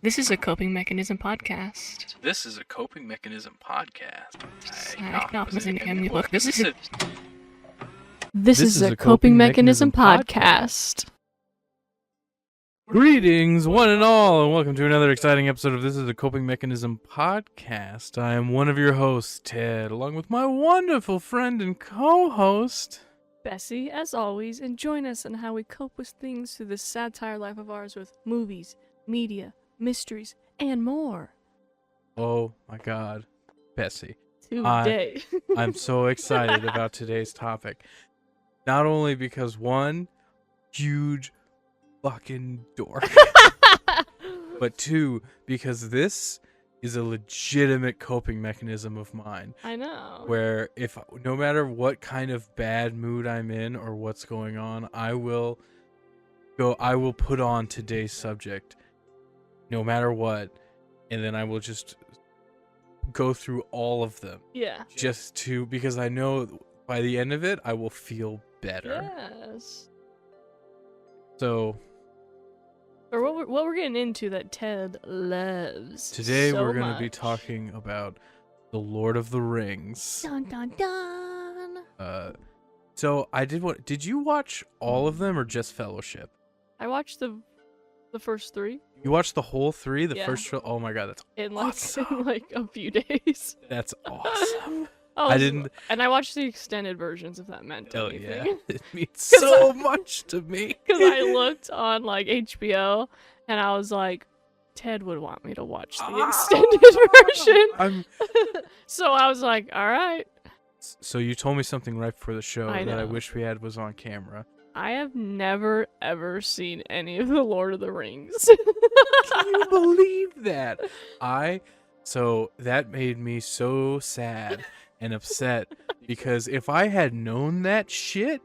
This is a coping mechanism podcast. This is a coping mechanism podcast. This is a coping mechanism podcast. Greetings, one and all, and welcome to another exciting episode of This is a Coping Mechanism podcast. I am one of your hosts, Ted, along with my wonderful friend and co-host, Bessie, as always, and join us in how we cope with things through this satire life of ours with movies, media, mysteries, and more. Oh my god, Bessie. Today. I'm so excited about today's topic. Not only because one, huge fucking dork, but two, because this is a legitimate coping mechanism of mine. I know. Where no matter what kind of bad mood I'm in or what's going on, I will put on today's subject no matter what, and then I will just go through all of them. Yeah. Because I know by the end of it I will feel better. Yes. So what we're getting into that Ted loves. today so we're going to much. be talking about The Lord of the Rings. Dun dun dun. So did you watch all of them or just Fellowship? I watched the first three. You watched the whole three? Yeah. Oh my god, that's in awesome. a few days. That's awesome. Oh, I didn't. And I watched the extended versions if that meant Oh anything. yeah, it means so much to me. Because I looked on HBO and I was like, Ted would want me to watch the extended version. So I was like, all right. So you told me something right before the show I that I know. wish we had was on camera. I have never ever seen any of the Lord of the Rings. Can you believe that? So that made me so sad and upset because if I had known that shit,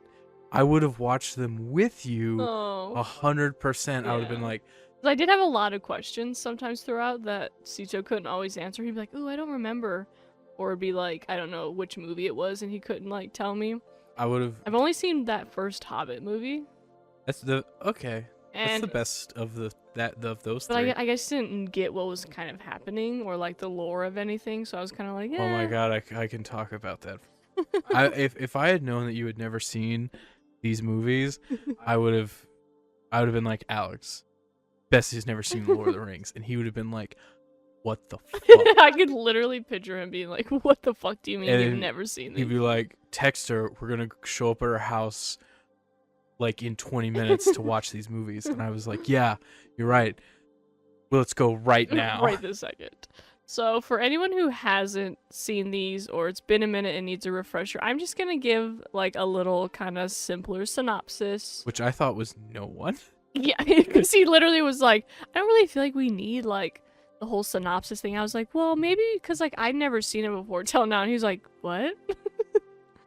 I would have watched them with you 100%. I would have been like, I did have a lot of questions sometimes throughout that Sito couldn't always answer. He'd be like, "Ooh, I don't remember," or it'd be like, "I don't know which movie it was," and he couldn't like tell me. I've only seen that first Hobbit movie. That's the best of those three. But I guess didn't get what was kind of happening or like the lore of anything, so I was kind of like, Oh my god, I can talk about that. If I had known that you had never seen these movies, I would have been like, Alex, Bessie's never seen Lord of the Rings, and he would have been like, what the fuck? I could literally picture him being like, what the fuck do you mean you've never seen these? He'd be like, text her, we're gonna show up at her house like in 20 minutes to watch these movies. And I was like, yeah, you're right. Well, let's go right now. Right this second. So for anyone who hasn't seen these or it's been a minute and needs a refresher, I'm just gonna give like a little kind of simpler synopsis. Which I thought was no one. Yeah, because he literally was like, I don't really feel like we need like the whole synopsis thing. I was like, well, maybe because like I'd never seen it before till now. And he was like, what?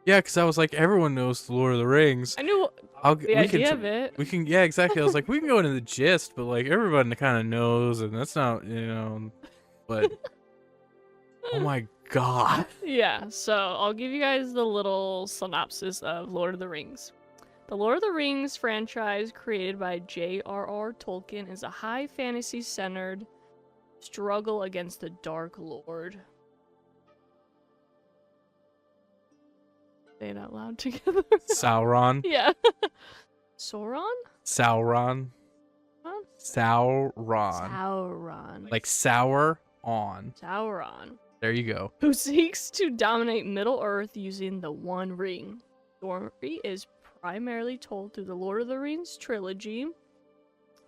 Yeah, because I was like, everyone knows the Lord of the Rings. I knew the idea of it. We can, yeah, exactly. I was like, we can go into the gist, but like everybody kind of knows, and that's not, but oh my god. Yeah, so I'll give you guys the little synopsis of Lord of the Rings. The Lord of the Rings franchise, created by J.R.R. Tolkien, is a high fantasy-centered struggle against the Dark Lord. Say it out loud together. Sauron. Yeah. Sauron? Sauron. Huh? Sauron. Sauron. Like sour on. Sauron. There you go. Who seeks to dominate Middle-earth using the One Ring. The story is primarily told through the Lord of the Rings trilogy,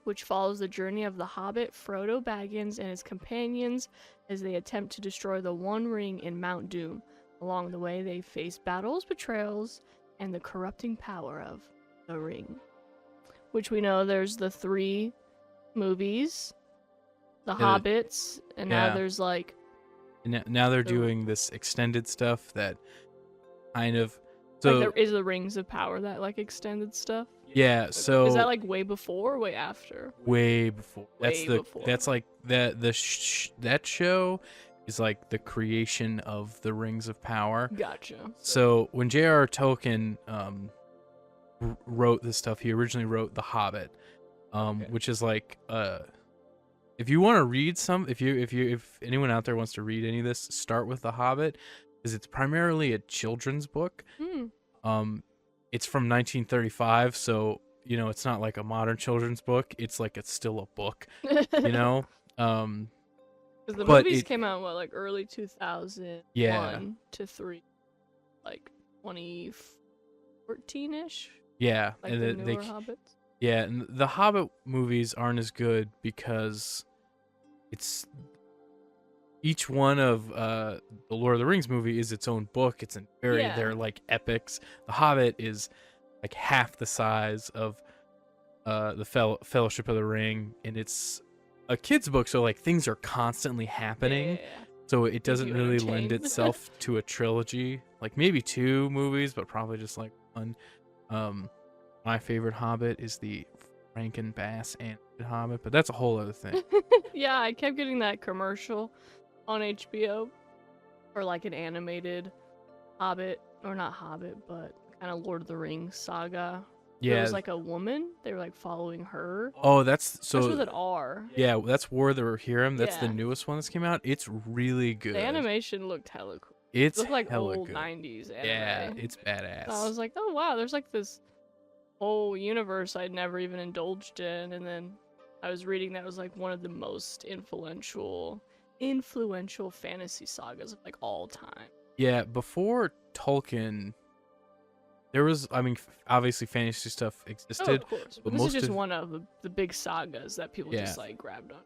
which follows the journey of the Hobbit Frodo Baggins and his companions as they attempt to destroy the One Ring in Mount Doom. Along the way, they face battles, betrayals, and the corrupting power of the Ring. Which we know there's the 3 movies, the Hobbits, and now there's like... Now they're doing this extended stuff that kind of... So like there is the Rings of Power, that like extended stuff. Yeah, so... Is that like way before or way after? Way before. Before. That's like that show is like the creation of the Rings of Power. Gotcha. So when J.R.R. Tolkien wrote this stuff, he originally wrote The Hobbit, which is like If you want to read if anyone out there wants to read any of this, start with The Hobbit, because it's primarily a children's book. Hmm. It's from 1935, so it's not like a modern children's book. It's like it's still a book, you know. Because the But movies it, came out like early 2001 yeah, to 3, like 2014-ish, yeah, like and the they newer Hobbits. yeah, and the Hobbit movies aren't as good because it's each one of the Lord of the Rings movie is its own book. It's Yeah. they're like epics. The Hobbit is like half the size of the Fellowship of the Ring, and it's a kid's book, so like things are constantly happening. Yeah. So it doesn't you really lend entertained. itself to a trilogy. Like maybe 2 movies, but probably just like 1. My favorite Hobbit is the Rankin Bass animated Hobbit, but that's a whole other thing. Yeah, I kept getting that commercial on HBO for like an animated Hobbit, or not Hobbit, but kind of Lord of the Rings saga. There Yeah. was like a woman. They were like following her. Oh, that's Starts with so. an R. Yeah, that's War of the Rohirrim. That's the Yeah. newest one that's came out. It's really good. The animation looked hella cool. It's It looked like hella old good. 90s anime. Yeah, it's So I badass. was like, oh wow, there's like this whole universe I'd never even indulged in, and then I was reading that it was like one of the most influential fantasy sagas of like all time. Yeah, before Tolkien, there was, I mean, obviously fantasy stuff Oh, existed. of course. but But this most is just of- one of the big sagas that people Yeah. just like grabbed on.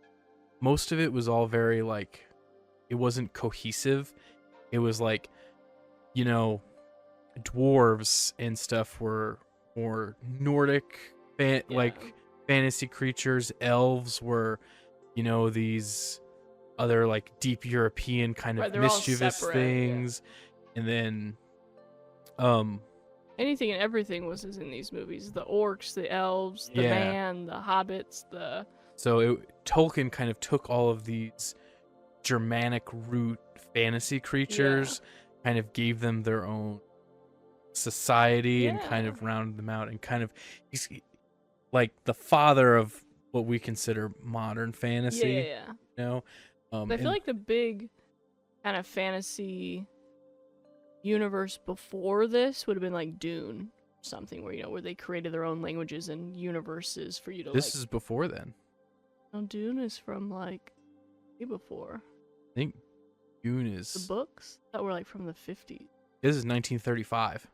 Most of it was all very like, it wasn't cohesive. It was like, dwarves and stuff were more Nordic, like fantasy creatures. Elves were, these other like deep European kind of Right, they're all mischievous separate, yeah. things, and then, Anything and everything was in these movies. The orcs, the elves, the Yeah. man, the hobbits, the so Tolkien kind of took all of these Germanic root fantasy creatures, kind of gave them their own society, and kind Yeah. of rounded them out, and kind of he's like the father of what we consider modern fantasy. yeah. You know, I and- feel like the big kind of fantasy universe before this would have been like Dune, something where where they created their own languages and universes for you to this is before then. No, Dune is from like way before. I think Dune The is books that were like from the 50s. this is 1935.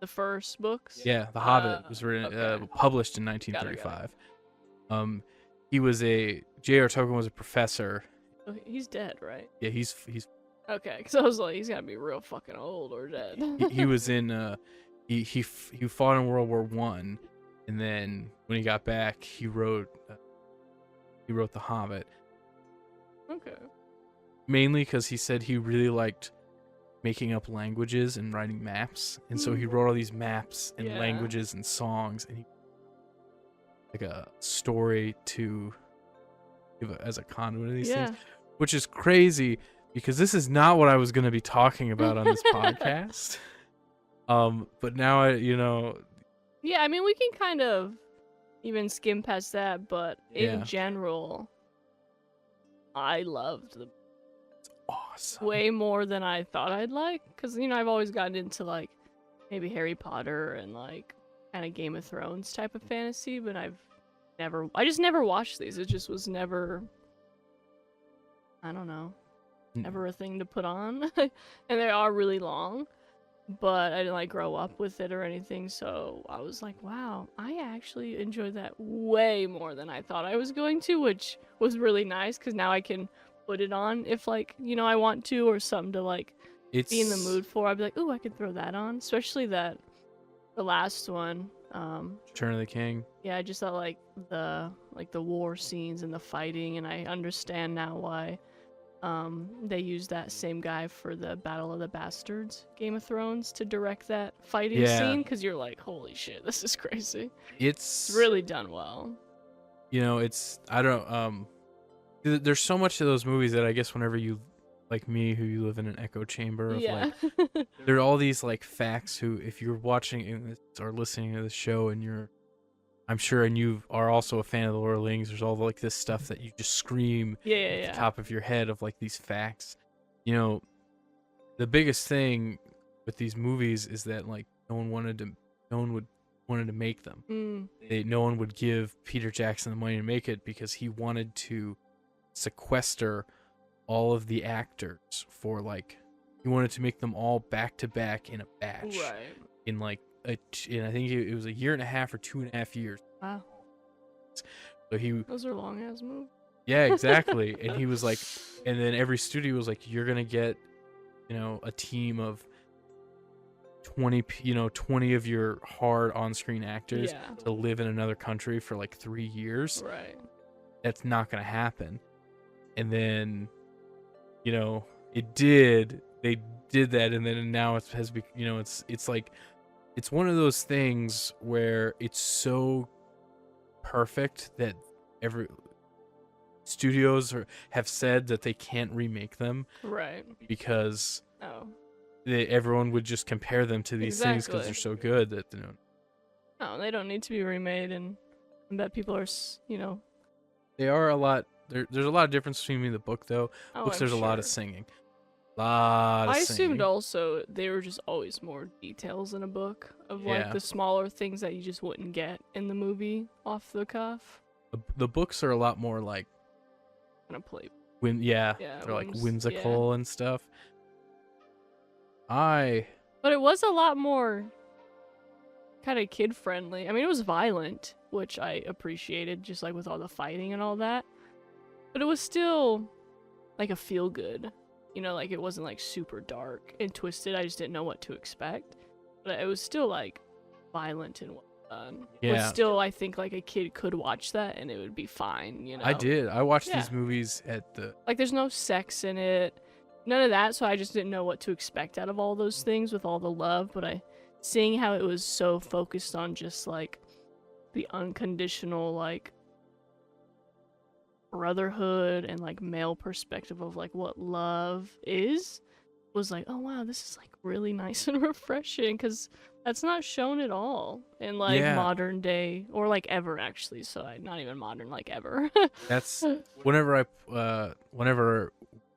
The first books. Yeah, The Hobbit was written, okay. published in Got 1935. He was J.R. Tolkien was a professor. Oh, he's dead, right? Yeah, he's Okay, because I was like, he's gotta be real fucking old or dead. he was in he fought in World War I, and then when he got back, he wrote The Hobbit, Okay. mainly because he said he really liked making up languages and writing maps, and so he wrote all these maps and Yeah. languages and songs, and he like a story to give as a conduit of these things, which is crazy because this is not what I was going to be talking about on this podcast. But now Yeah, I mean, we can kind of even skim past that, but Yeah. in general, I loved them awesome. way more than I thought I'd like. Because, I've always gotten into, like, maybe Harry Potter and, like, kind of Game of Thrones type of fantasy, but I just never watched these. It just was never, I don't know, never a thing to put on. And they are really long. But I didn't like grow up with it or anything, so I was like, wow, I actually enjoyed that way more than I thought I was going to, which was really nice because now I can put it on if like, I want to, or something to like It's be in the mood for. I'd be like, ooh, I could throw that on, especially the last one. Return of the King. Yeah, I just thought like the war scenes and the fighting, and I understand now why they used that same guy for the Battle of the Bastards Game of Thrones to direct that fighting scene, because you're like, holy shit, this is crazy. It's really done well. I don't there's so much of those movies that I guess whenever you, like me, who you live in an echo chamber of like, there are all these like facts who, if you're watching this or listening to the show and you're I'm sure, and you are also a fan of the Lord of the Rings. There's all like this stuff that you just scream at the top of your head of like these facts. You know, the biggest thing with these movies is that like no one wanted to make them. No one would give Peter Jackson the money to make it because he wanted to sequester all of the actors for like he wanted to make them all back to back in a batch. Right. In like I think it was a year and a half or 2.5 years. Wow. So those are long ass movies. Yeah, exactly. And he was like, and then every studio was like, you're gonna get, a team of 20 of your hard on-screen actors to live in another country for like 3 years. Right. That's not gonna happen. And then, it did. They did that, and then now it has become, it's like, it's one of those things where it's so perfect that every studios have said that they can't remake them, right? Because everyone would just compare them to these things because they're so good that no, they don't need to be remade, and I bet people are they are a lot. There's a lot of difference between the book though. Books, there's a lot of singing. I assumed also there were just always more details in a book of like the smaller things that you just wouldn't get in the movie off the cuff. The books are a lot more like kind of play. They're like whimsical and stuff. But it was a lot more kind of kid friendly. I mean, it was violent, which I appreciated, just like with all the fighting and all that. But it was still like a feel good. Like it wasn't like super dark and twisted. I just didn't know what to expect. But it was still like violent and well done. Yeah. But still, I think like a kid could watch that and it would be fine, I did. I watched these movies at the... Like there's no sex in it. None of that, so I just didn't know what to expect out of all those things with all the love. But seeing how it was so focused on just like the unconditional like brotherhood and like male perspective of like what love is was like, oh wow, this is like really nice and refreshing, because that's not shown at all in like modern day or like ever actually. So not even modern, like ever. That's whenever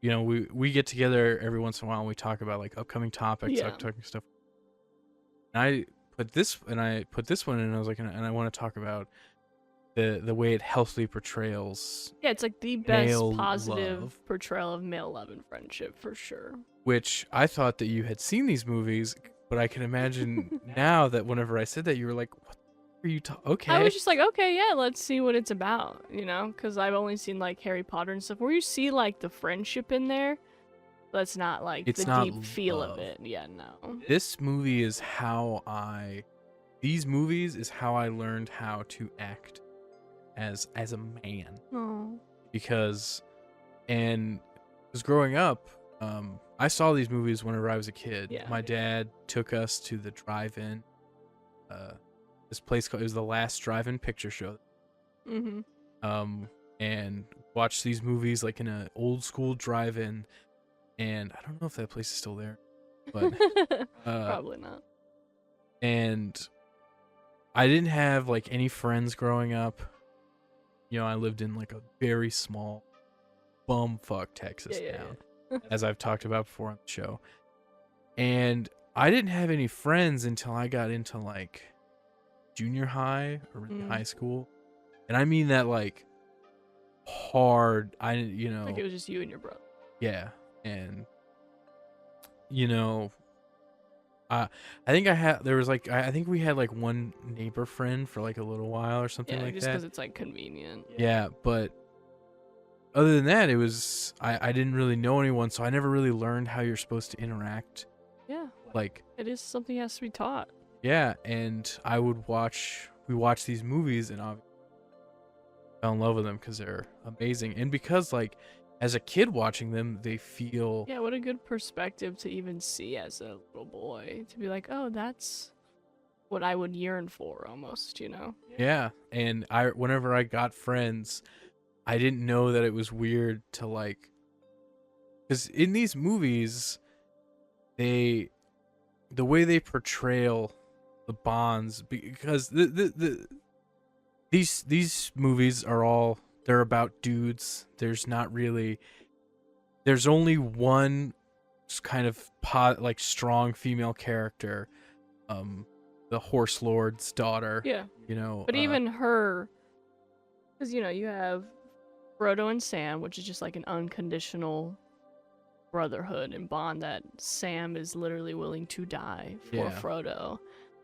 we get together every once in a while and we talk about like upcoming topics, talking stuff. And I put this one in and I was like, and I want to talk about the way it healthily portrays. Yeah, it's like the best positive portrayal of male love and friendship for sure. Which I thought that you had seen these movies, but I can imagine now that whenever I said that, you were like, "What are you talking?" Okay. I was just like, okay, yeah, let's see what it's about, because I've only seen like Harry Potter and stuff where you see like the friendship in there, but it's not like the deep feel of it. Yeah, no. This movie is These movies is how I learned how to act as a man. Oh. Because growing up, I saw these movies whenever I was a kid. Yeah. My dad took us to the drive-in. This place it was the last drive-in picture show. Mm-hmm. And watched these movies like in an old school drive-in, and I don't know if that place is still there, but probably not. And I didn't have like any friends growing up. I lived in like a very small bumfuck Texas town, as I've talked about before on the show. And I didn't have any friends until I got into like junior high or really high school. And I mean that like hard. Like it was just you and your brother. Yeah. And I think I think we had like one neighbor friend for like a little while or something like just that. because it's like convenient. Yeah, but other than that, it was I didn't really know anyone, so I never really learned how you're supposed to interact. Yeah. Like it is something that has to be taught. Yeah, and we watched these movies and I fell in love with them because they're amazing, and because like as a kid watching them, they feel... Yeah, what a good perspective to even see as a little boy. To be like, oh, that's what I would yearn for almost, Yeah, and whenever I got friends, I didn't know that it was weird to like... Because in these movies, the way they portray the bonds... Because these movies are all, they're about dudes. There's not really, there's only one kind of like strong female character, the Horse Lord's daughter. Yeah. You know, But even her, because, you know, you have Frodo and Sam, which is just like an unconditional brotherhood and bond that Sam is literally willing to die for Yeah. Frodo.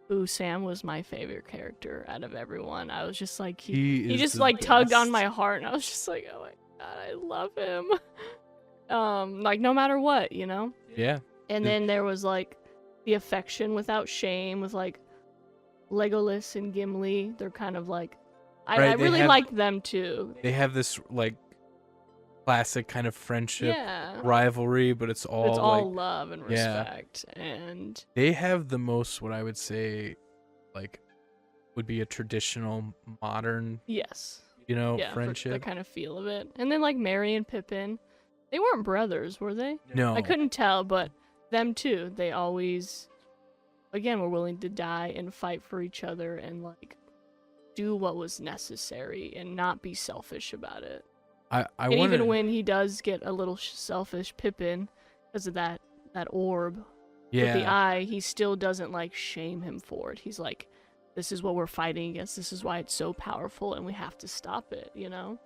Who Sam was my favorite character out of everyone. I was just like, he is just the like tugged on best. my heart, and I was just like, oh my god, I love him. Like no matter what, you know. Yeah. And then there was like the affection without shame with like Legolas and Gimli. They're kind of like, I Right, they really have- like them too. They have this like classic kind of friendship Yeah. rivalry, but it's all It's all like, love and yeah. respect, and they have the most, what I would say, like, would be a traditional modern, yes, you know, yeah, friendship. the kind of feel of it. And then like Merry and Pippin, they weren't brothers, were they? No, I couldn't tell, but them too. They always, again, were willing to die and fight for each other and like do what was necessary and not be selfish about it. I And want even when he does get a little selfish, Pippin, because of that orb with the yeah, eye, he still doesn't like shame him for it. He's like, this is what we're fighting against. This is why it's so powerful, and we have to stop it. You know?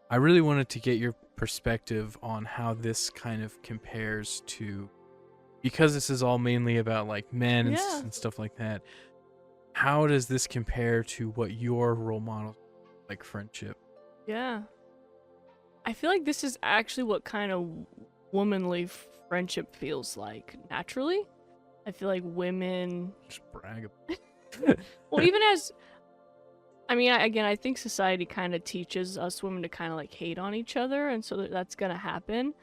I really wanted to get your perspective on how this kind of compares to, because this is all mainly about like men and, Yeah. and stuff like that. How does this compare to what your role model, like friendship? Yeah. I feel like this is actually what kind of womanly friendship feels like naturally. I feel like women, Just brag. well, even as, I mean, again, I think society kind of teaches us women to kind of like hate on each other, and so that's gonna happen.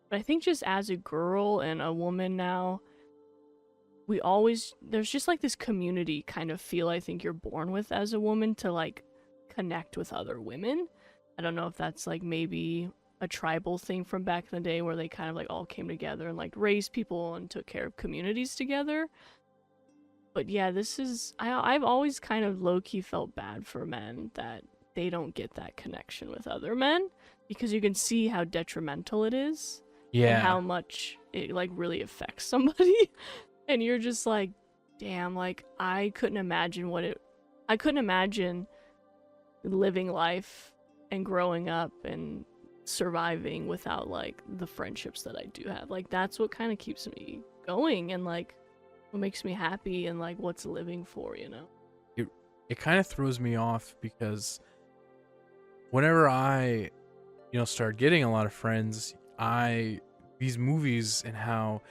But I think just as a girl and a woman now, there's just like this community kind of feel I think you're born with as a woman to like connect with other women. I don't know if that's like maybe a tribal thing from back in the day where they kind of like all came together and like raised people and took care of communities together. But yeah, this is, I've always kind of low-key felt bad for men that they don't get that connection with other men, because you can see how detrimental it is Yeah. and how much it like really affects somebody. And you're just like, damn, like I couldn't imagine living life and growing up and surviving without like the friendships that I do have. Like that's what kind of keeps me going and like what makes me happy and like what's living for, you know? It kind of throws me off because whenever I, you know, start getting a lot of friends, these movies and how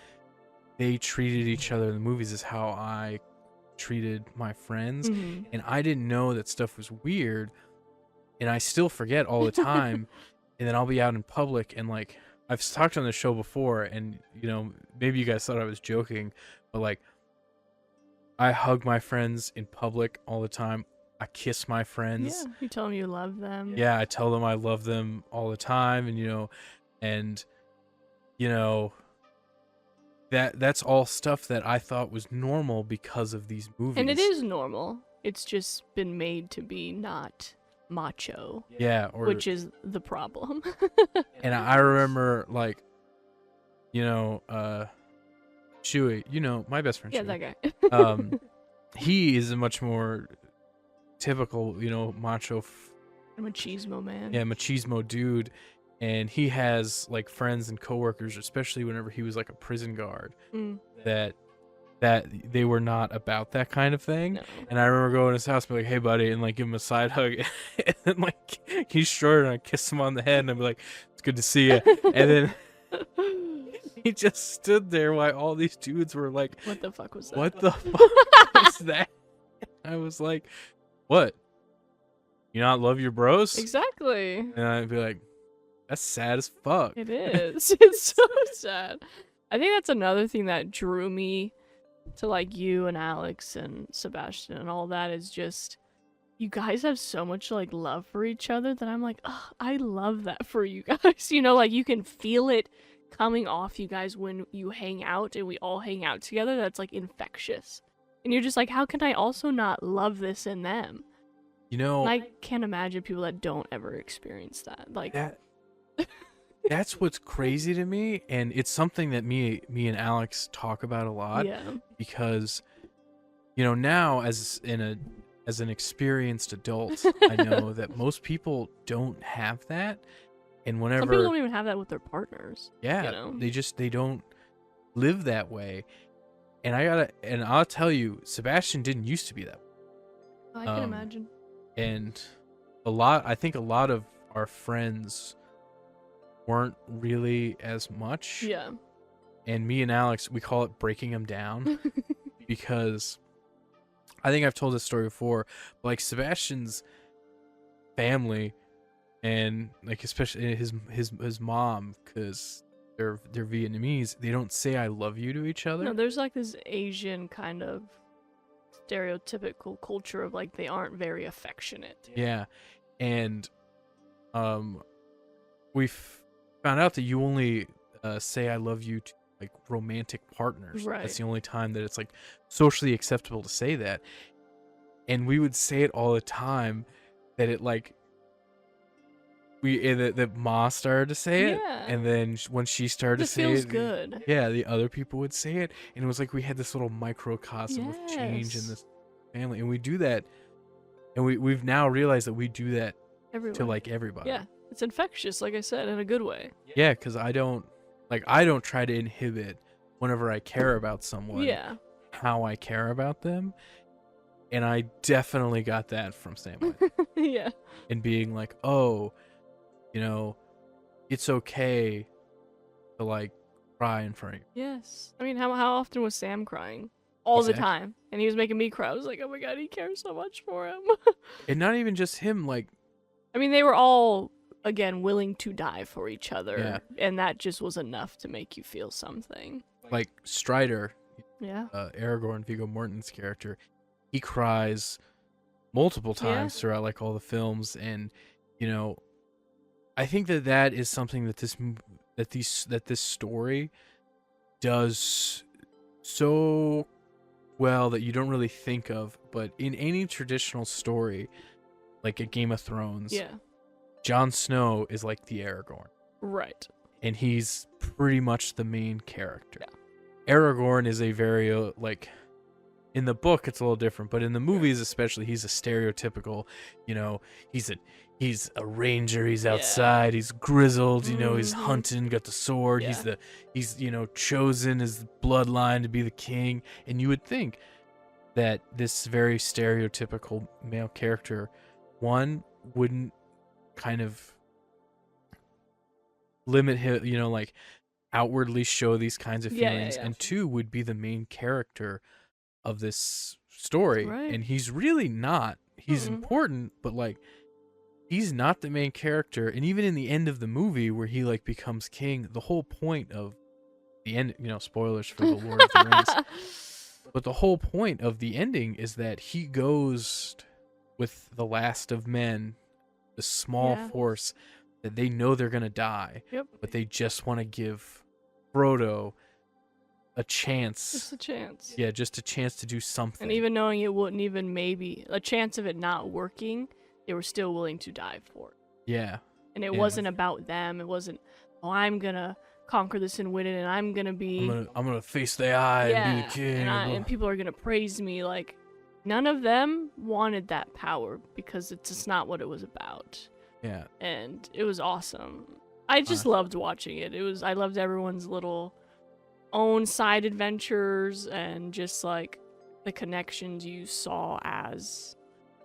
they treated each other in the movies is how I treated my friends. Mhm. And I didn't know that stuff was weird, and I still forget all the time. And then I'll be out in public, and like I've talked on the show before, and you know, maybe you guys thought I was joking, but like I hug my friends in public all the time. I kiss my friends. Yeah, you tell them you love them. Yeah, I tell them I love them all the time, and you know that's all stuff that I thought was normal because of these movies. And it is normal. It's just been made to be not macho, Yeah, which is the problem. and I remember like, you know, Chewy, you know, my best friend. Yeah, Chewy. that guy. He is a much more typical, you know, macho, Machismo man. yeah, machismo dude, and he has like friends and coworkers, especially whenever he was like a prison guard, Mm, that they were not about that kind of thing. no. And I remember going to his house and be like, hey buddy, and like give him a side hug, and then like he's short and I kiss him on the head and I'd be like, it's good to see you. And then he just stood there while all these dudes were like, What the fuck was that? what the fuck is that? I was like, what? You not love your bros? Exactly. And I'd be like, that's sad as fuck. It is. It's so sad. I think that's another thing that drew me to like you and Alex and Sebastian and all that is just you guys have so much like love for each other that I'm like, oh, I love that for you guys. You know, like you can feel it coming off you guys when you hang out and we all hang out together. That's like infectious. And you're just like, how can I also not love this in them? You know, And I can't imagine people that don't ever experience that. Like, that's what's crazy to me, and it's something that me and Alex talk about a lot, yeah. because now as an experienced adult, I know that most people don't have that, and Some people whenever don't even have that with their partners. yeah, You know? they don't live that way, and I'll tell you, Sebastian didn't used to be that way. I can imagine. And I think a lot of our friends weren't really as much. Yeah. And me and Alex, we call it breaking them down, because I think I've told this story before, but like Sebastian's family, and like especially his mom, because they're Vietnamese, they don't say I love you to each other. No, there's like this Asian kind of stereotypical culture of like they aren't very affectionate. Yeah. And we've found out that you only say I love you to like romantic partners. Right. That's the only time that it's like socially acceptable to say that. And we would say it all the time, that it like that Ma started to say it, Yeah. and then when she started to It say feels it, good. yeah, the other people would say it, and it was like we had this little microcosm of change in Yes. this family, and we do that, and we've now realized that we do that Everywhere. to like everybody. Yeah. It's infectious, like I said, in a good way. Yeah, because I don't try to inhibit whenever I care about someone. Yeah. How I care about them, and I definitely got that from Sam. Yeah. And being like, oh, it's okay to like cry in front of you. Yes. I mean, how often was Sam crying? All the Exactly. time. And he was making me cry. I was like, oh my god, he cares so much for him. And not even just him, like, I mean, they were all, again, willing to die for each other. Yeah. And that just was enough to make you feel something. like Strider, Yeah. Aragorn, Viggo Mortensen's character, he cries multiple times throughout like all the films, and I think that is something that this story does so well that you don't really think of, but in any traditional story, like a Game of Thrones, Yeah. Jon Snow is like the Aragorn, Right. and he's pretty much the main character. Yeah. Aragorn is a very like, in the book it's a little different, but in the movies especially, he's a stereotypical, he's a ranger, he's outside, he's grizzled, he's Mhm. hunting, got the sword, Yeah. he's chosen his bloodline to be the king, and you would think that this very stereotypical male character, one, wouldn't kind of limit him, like outwardly show these kinds of feelings, Yeah. and two, would be the main character of this story. Right. And he's really not. He's Mm-mm. important, but like he's not the main character. And even in the end of the movie where he like becomes king, the whole point of the end, spoilers for the Lord of the Rings, but the whole point of the ending is that he goes with the last of men, the small force that they know they're gonna die, Yep. but they just want to give Frodo a chance. Just a chance. Yeah, just a chance to do something. And even knowing it wouldn't even maybe a chance of it not working, they were still willing to die for it. Yeah. And it Yeah. wasn't about them. It wasn't, oh, I'm gonna conquer this and win it, and I'm gonna be I'm gonna face the eye and be the king. and people are gonna praise me. Like, none of them wanted that power because it's just not what it was about. Yeah. And it was awesome. I just loved watching it. I loved everyone's little own side adventures and just like the connections you saw as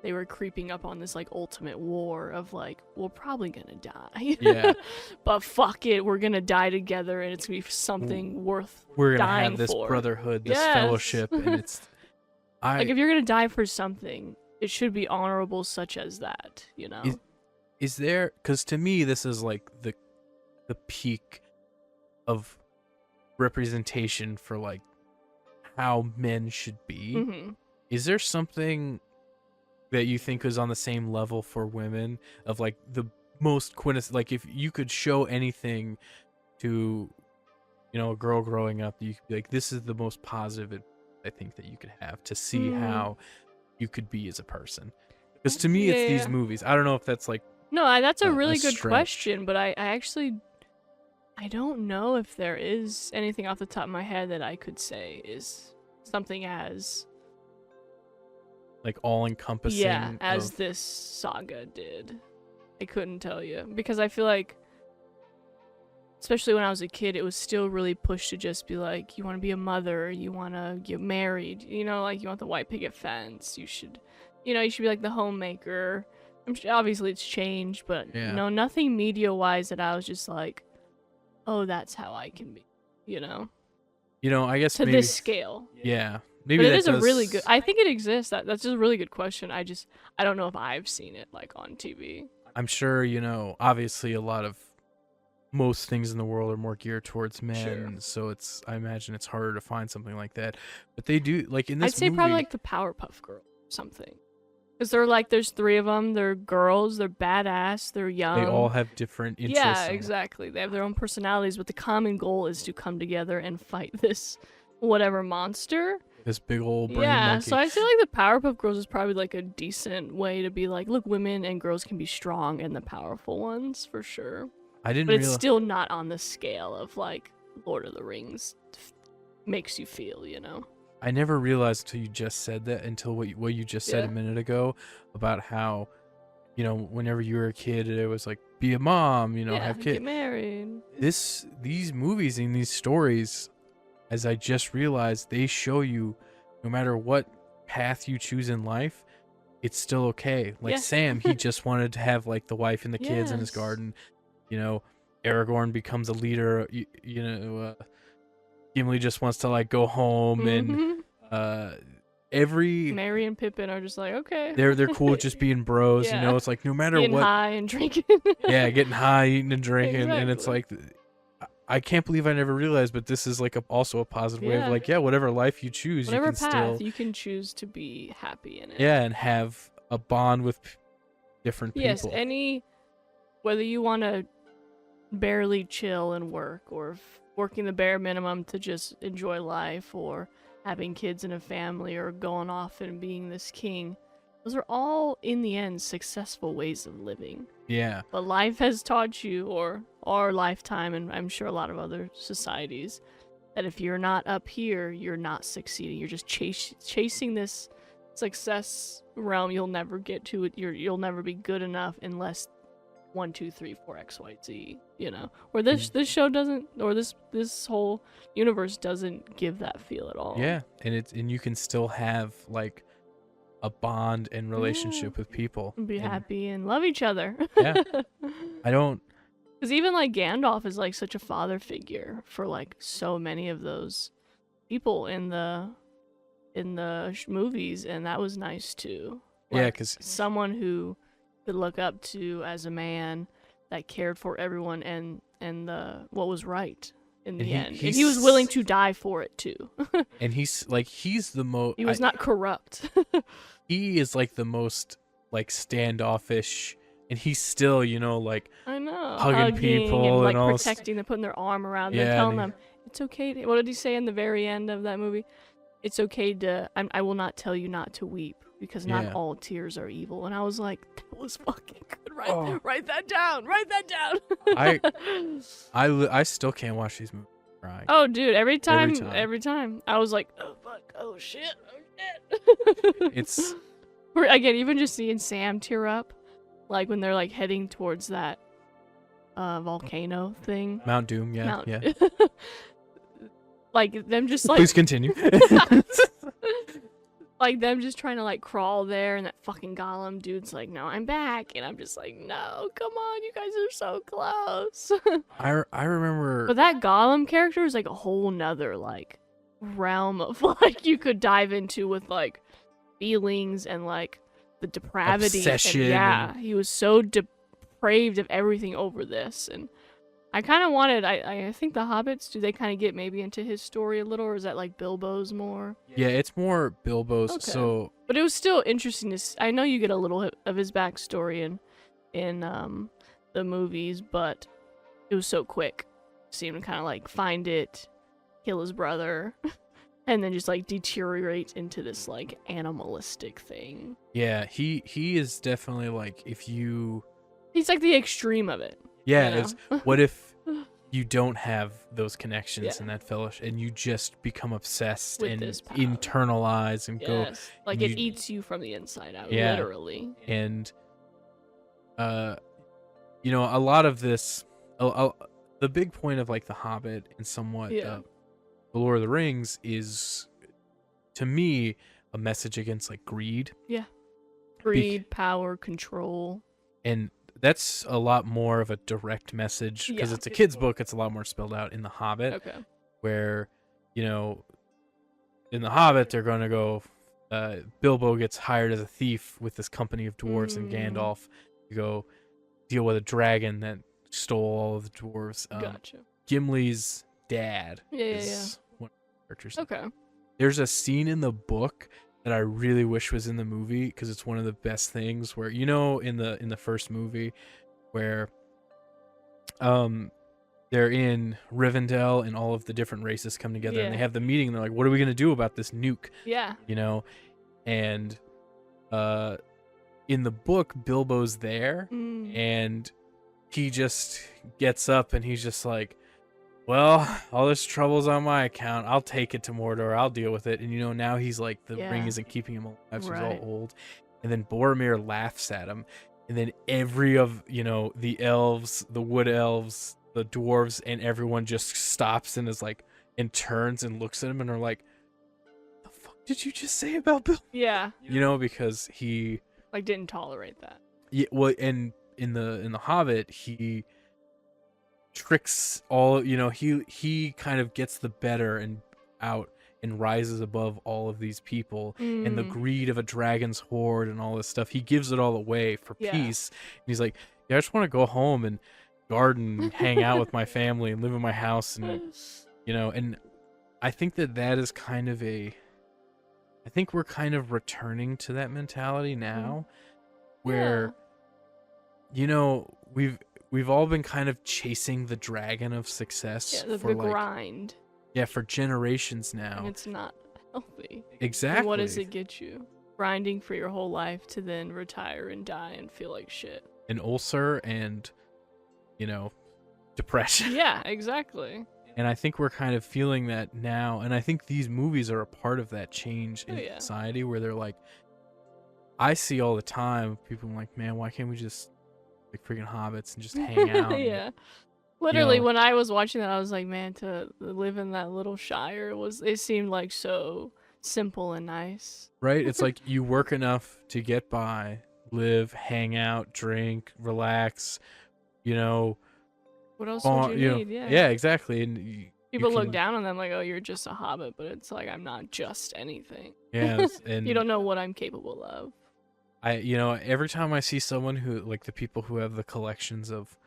they were creeping up on this like ultimate war of like, we're probably gonna die. Yeah. But fuck it, we're gonna die together and it's gonna be something worth We're gonna dying have this for. brotherhood, this Yes. fellowship, and it's like if you're gonna die for something, it should be honorable such as that, Is there, because to me this is like the peak of representation for like how men should be. Mm-hmm. Is there something that you think is on the same level for women, of like the most like if you could show anything to a girl growing up, you could be like, this is the most positive I think that you could have to see how you could be as a person? Because to me, it's these Yeah. movies. I don't know if that's like No, that's a a really good stretch. question, but I actually I don't know if there is anything off the top of my head that I could say is something as all encompassing. as this saga did. I couldn't tell you because I feel like, especially when I was a kid, it was still really pushed to just be like, you want to be a mother, you want to get married, you know, like you want the white picket fence, you should be like the homemaker. Obviously it's changed, but nothing media-wise that I was just like, oh, that's how I can be, you know. I guess To maybe this scale. Yeah, maybe But that it is a does. really good. I think it exists. That's just a really good question. I don't know if I've seen it like on TV. I'm sure obviously most things in the world are more geared towards men, Sure. so I imagine it's harder to find something like that. But they do, like in this I'd say movie, probably like the Powerpuff Girls or something. Because there's 3 of them. They're girls. They're badass. They're young. they all have different interests. Yeah, exactly. They have their own personalities, but the common goal is to come together and fight this whatever monster. This big old brain Yeah, monkey. so I feel like the Powerpuff Girls is probably like a decent way to be like, look, women and girls can be strong and the powerful ones for sure. I didn't But it's realize. still not on the scale of like Lord of the Rings makes you feel, you know? I never realized until you just said that, until what you just said a Yeah. minute ago about how, whenever you were a kid, it was like be a mom, have get kids. married. These movies and these stories, as I just realized, they show you no matter what path you choose in life, it's still okay. Like Yeah. Sam, he just wanted to have like the wife and the kids in his Yes. garden. Aragorn becomes a leader. Gimli just wants to like go home, and every Mary and Pippin are just like, okay. they're cool with just being bros. Yeah. It's like no matter Getting what. high and drinking. Yeah, getting high, eating and drinking, and it's Exactly. like, I can't believe I never realized, but this is like also a positive way of Yeah. like, whatever life you choose, Whatever you can path still, you can choose to be happy in it. and have a bond with different Yes, people. whether you want to barely chill and work, or working the bare minimum to just enjoy life, or having kids and a family, or going off and being this king, those are all in the end successful ways of living. Yeah, But life has taught you, or our lifetime, and I'm sure a lot of other societies, that if you're not up here, you're not succeeding. You're just chasing this success realm. You'll never get to it. You'll never be good enough unless 1, 2, 3, 4, X, Y, Z. Or this show doesn't, or this whole universe doesn't give that feel at all. yeah, and you can still have like a bond and relationship with people. And be And happy and love each other. Yeah. I don't. Because even like Gandalf is like such a father figure for like so many of those people in the movies, and that was nice too. Yeah, Like, 'cause- someone who could look up to as a man that cared for everyone and what was right in the end, and he was willing to die for it too. And he's the most. He was not corrupt. He is like the most like standoffish, and he's still like I know. hugging people and like and all protecting them, putting their arm around them, Yeah, telling and them it's okay to, what did he say in the very end of that movie? It's okay to, I will not tell you not to weep, because not Yeah. all tears are evil. And I was like, that was fucking good. Oh. Write that down. Write that down. I still can't watch these movies crying. Oh, dude, every time, I was like, oh fuck, oh shit, It's Or, again, even just seeing Sam tear up, like when they're like heading towards that volcano thing. Mount Doom. Yeah, Mount- yeah. Like them just like Please continue. like them just trying to like crawl there, and that fucking Gollum dude's like, no, I'm back, and I'm just like, no, come on, you guys are so close. I remember. But that Gollum character is like a whole nother like realm of like you could dive into with like feelings and like the depravity. Obsession Yeah, and- he was so depraved of everything over this, and I kind of wanted. I think the Hobbits, do they kind of get maybe into his story a little, or is that like Bilbo's more? Yeah, it's more Bilbo's. Okay. So But it was still interesting to I know you get a little of his backstory in the movies, but it was so quick. See him kind of like find it, kill his brother, And then just like deteriorates into this like animalistic thing. Yeah, he is definitely like, if you, He's like the extreme of it. yeah, you know? it's what if you don't have those connections Yeah. and that fellowship, and you just become obsessed With and this power. internalize and go, Yes. Like and it you- eats you from the inside out, Yeah. literally. and you know, a lot of this, the big point of like The Hobbit and somewhat Yeah. The Lord of the Rings is, to me, a message against like greed. Greed, power, control. And that's a lot more of a direct message, because Yeah. it's a kid's book. It's a lot more spelled out in The Hobbit, Okay. where, you know, in The Hobbit, they're going to go, Bilbo gets hired as a thief with this company of dwarves and Gandalf to go deal with a dragon that stole all of the dwarves. Gotcha. Gimli's dad Yeah. is one of the characters. Okay. There's a scene in the book that I really wish was in the movie, because it's one of the best things, where, you know, in the first movie where they're in Rivendell and all of the different races come together and they Yeah. have the meeting and they're like, what are we going to do about this nuke, Yeah. you know? And in the book, Bilbo's there and he just gets up and he's just like, well, all this trouble's on my account. I'll take it to Mordor. I'll deal with it. And, you know, now he's like, the ring Yeah. isn't keeping him alive, so Right. he's all old. And then Boromir laughs at him. And then every of, you know, the elves, the wood elves, the dwarves, and everyone just stops and is like, and turns and looks at him and are like, the fuck did you just say about Bill? Yeah. You know, because he, Like didn't tolerate that. yeah, well, and in the Hobbit, he tricks all, you know, he kind of gets the better and out and rises above all of these people and the greed of a dragon's horde and all this stuff. He gives it all away for Yeah. peace. And he's like, yeah, I just want to go home and garden and hang out with my family and live in my house, and you know, and I think that is kind of I think we're kind of returning to that mentality now, where you know, we've all been kind of chasing the dragon of success Yeah, for the like, grind. yeah, for generations And now. it's not healthy. Exactly. And what does it get you? Grinding for your whole life to then retire and die and feel like shit. An ulcer and, you know, depression. Yeah, exactly. And I think we're kind of feeling that now. And I think these movies are a part of that change in society, where they're like, I see all the time people like, man, why can't we just like freaking hobbits and just hang out? Yeah. Literally, know. when I was watching that, I was like, man, to live in that little shire it seemed like so simple and nice. Right? It's like you work enough to get by, live, hang out, drink, relax, you know. What else would you need? Yeah, exactly. And people look down on them like, oh, you're just a hobbit, but it's like, I'm not just anything. Yeah, and you don't know what I'm capable of. you know, every time I see someone who, like the people who have the collections of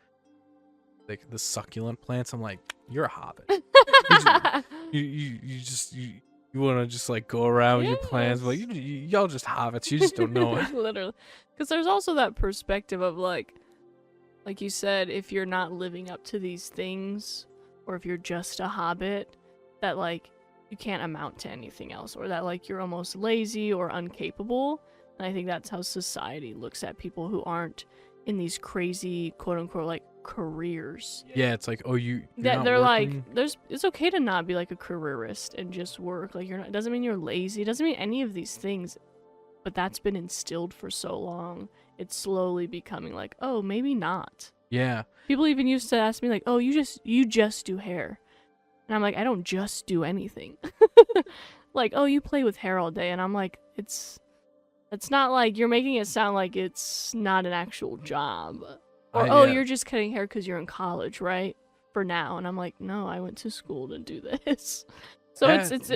like the succulent plants, I'm like, you're a hobbit. You want to just like go around with your plants, but y'all just hobbits. You just don't know it. Literally, because there's also that perspective of like you said, if you're not living up to these things, or if you're just a hobbit, that like you can't amount to anything else, or that like you're almost lazy or incapable. And I think that's how society looks at people who aren't in these crazy quote unquote like careers. Yeah, it's like, oh, you're that not they're working? like, it's okay to not be like a careerist and just work. Like, you're not, it doesn't mean you're lazy, it doesn't mean any of these things, but that's been instilled for so long. It's slowly becoming like, oh, maybe not. Yeah. People even used to ask me like, oh, you just do hair. And I'm like, I don't just do anything. Like, oh, you play with hair all day. And I'm like, it's not like, you're making it sound like it's not an actual job. Or, oh, you're just cutting hair because you're in college, right? For now. And I'm like, no, I went to school to do this. So it's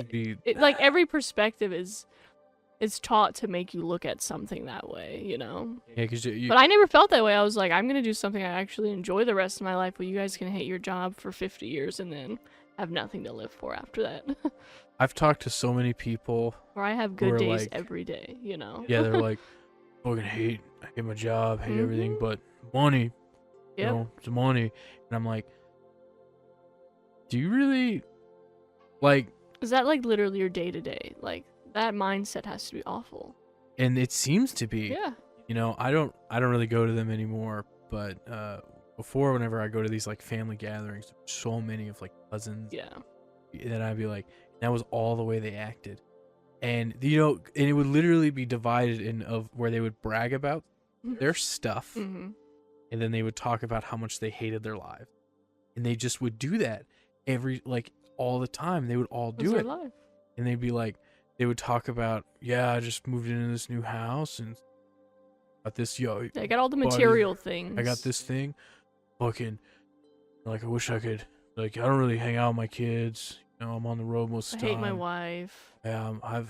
like every perspective is taught to make you look at something that way, you know? Yeah, because But I never felt that way. I was like, I'm going to do something I actually enjoy the rest of my life, where you guys can hate your job for 50 years and then have nothing to live for after that. I've talked to so many people. Or I have good days like, every day, you know? Yeah, they're like, fucking I hate my job, hate everything, but money. You know, it's money. And I'm like, do you really, like, Is that like literally your day to day? Like that mindset has to be awful. And it seems to be. Yeah. You know, I don't really go to them anymore, but before, whenever I go to these like family gatherings, so many of like cousins, Yeah. then I'd be like, that was all the way they acted. And you know, and it would literally be divided in of where they would brag about their stuff, Mm-hmm. and then they would talk about how much they hated their lives. And they just would do that all the time. They would all do it. Life. And they'd be like, they would talk about, yeah, I just moved into this new house and got this, I got all the material things. I got this thing. Fucking, like, I wish I could, like, I don't really hang out with my kids. You know, I'm on the road most of the I time. hate my wife. Yeah,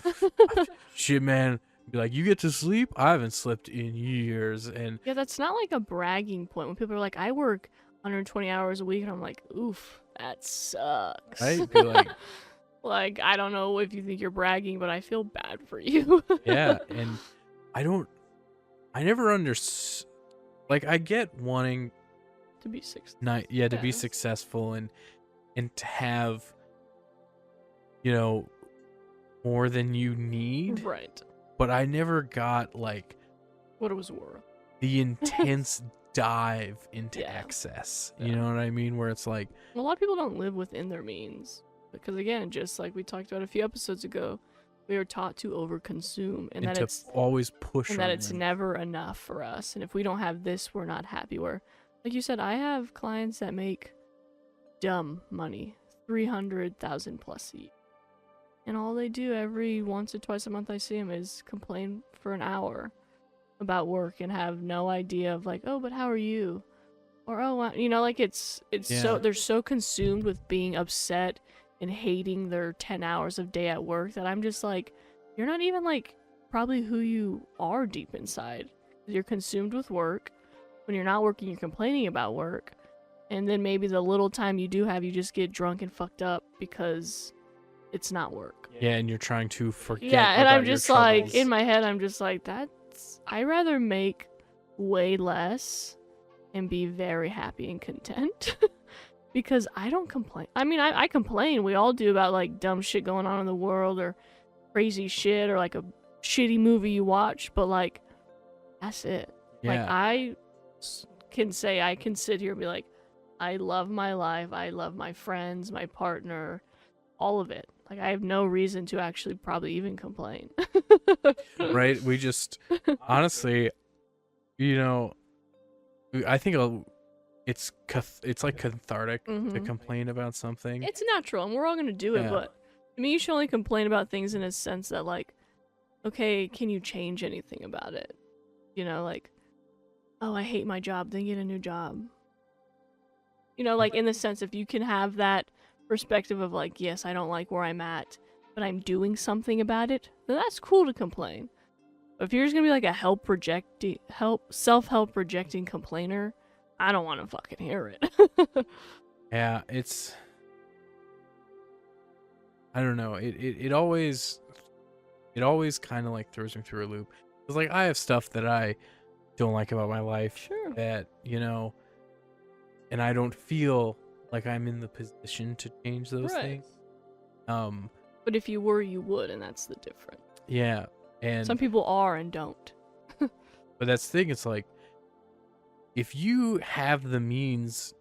shit, man. Be like, you get to sleep? I haven't slept in years. And Yeah, that's not like a bragging point. When people are like, I work 120 hours a week, and I'm like, oof, that sucks. I'd be like, like, I don't know if you think you're bragging, but I feel bad for you. yeah, and I never like, I get wanting to be successful. to be successful and to have, you know, more than you need. Right. But I never got like what it was worth. The intense dive into Yeah. excess. You know what I mean? Where it's like, A lot of people don't live within their means. Because again, just like we talked about a few episodes ago, we are taught to overconsume and that to it's always push and on that it's them. never enough for us. And if we don't have this, we're not happy. Where, like you said, I have clients that make dumb money, 300,000 plus a year. And all they do every once or twice a month I see them is complain for an hour about work and have no idea of like, oh, but how are you? Or, oh, you know, like it's so, they're so consumed with being upset and hating their 10 hours of day at work that I'm just like, you're not even like probably who you are deep inside. You're consumed with work. When you're not working, you're complaining about work. And then maybe the little time you do have, you just get drunk and fucked up because it's not work. Yeah, and you're trying to forget. Yeah, and about I'm your just like, troubles. in my head, I'm just like, I'd rather make way less and be very happy and content. Because I don't complain. I mean, I complain. We all do about like dumb shit going on in the world or crazy shit or like a shitty movie you watch. But like, that's it. Yeah. Like I can say, I can sit here and be like, I love my life. I love my friends, my partner, all of it. Like I have no reason to actually probably even complain. Right? We just, honestly, you know, I think it's like cathartic to complain about something. It's natural, and we're all gonna do it. But to me, you should only complain about things in a sense that, like, okay, can you change anything about it? You know, like, oh, I hate my job, then get a new job. You know, like in the sense, if you can have that perspective of like, yes, I don't like where I'm at, but I'm doing something about it, then that's cool to complain. But if you're just gonna be like a self-help rejecting complainer, I don't want to fucking hear it. Yeah, I don't know. It always kind of like throws me through a loop. It's like I have stuff that I don't like about my life. Sure. That, you know, and I don't feel like I'm in the position to change those things. But if you were, you would, and that's the difference. Yeah, and some people are and don't. But that's the thing. It's like, if you have the means,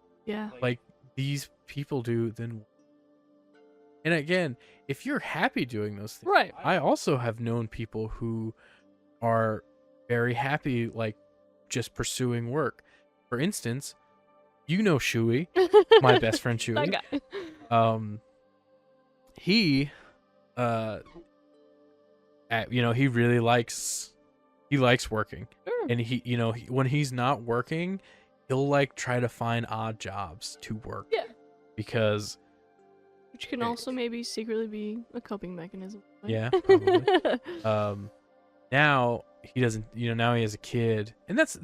like these people do, then. And again, if you're happy doing those things, right? I also have known people who are very happy, like just pursuing work. For instance, you know Shui, my best friend Shui. That guy. He, you know, he really likes working. Sure. And he, you know, when he's not working, he'll like try to find odd jobs to work. Yeah. Because. Which can also maybe secretly be a coping mechanism. Right? Yeah. Probably. Now he doesn't. You know, now he has a kid, and that's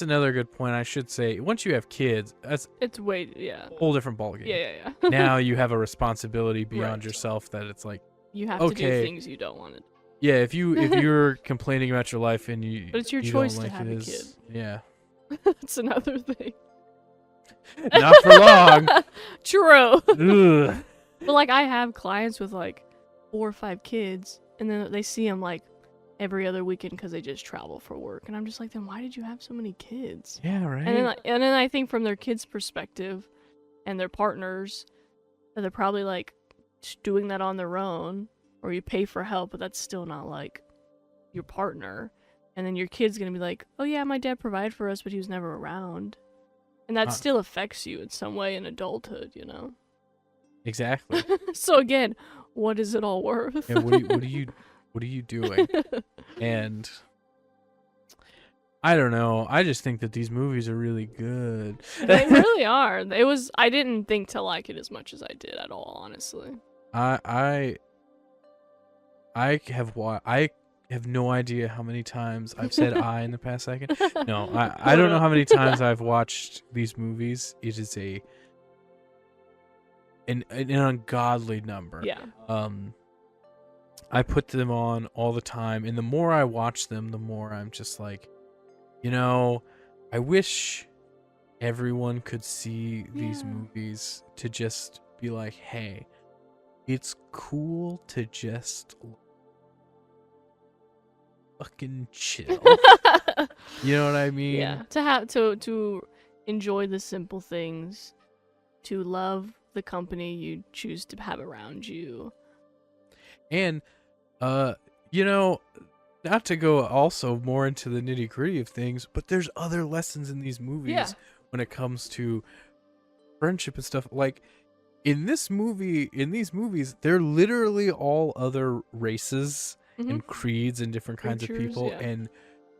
another good point. I should say, once you have kids, it's a whole different ballgame. Yeah. Now you have a responsibility beyond yourself that it's like you have to do things you don't want to do. Yeah, if you're complaining about your life and you, but it's your choice to have a kid. Yeah, that's another thing. Not for long. True. But like I have clients with like 4 or 5 kids, and then they see them like every other weekend because they just travel for work, and I'm just like, then why did you have so many kids? Yeah, right. And then I think from their kids' perspective and their partners, that they're probably like just doing that on their own, or you pay for help, but that's still not like your partner. And then your kid's gonna be like, oh yeah, my dad provided for us, but he was never around. And that still affects you in some way in adulthood, you know? Exactly. So again, what is it all worth? Yeah, what are you doing? And I don't know. I just think that these movies are really good. They really are. I didn't think to like it as much as I did at all, honestly. I have no idea how many times I've said I in the past second. No, I don't know how many times I've watched these movies. It is an ungodly number. Yeah. I put them on all the time, and the more I watch them, the more I'm just like, you know, I wish everyone could see these movies to just be like, hey, it's cool to just fucking chill. You know what I mean? Yeah. To have to enjoy the simple things, to love the company you choose to have around you. And you know, not to go also more into the nitty-gritty of things, but there's other lessons in these movies when it comes to friendship and stuff. Like in these movies, they're literally all other races and creeds and different kinds of people, and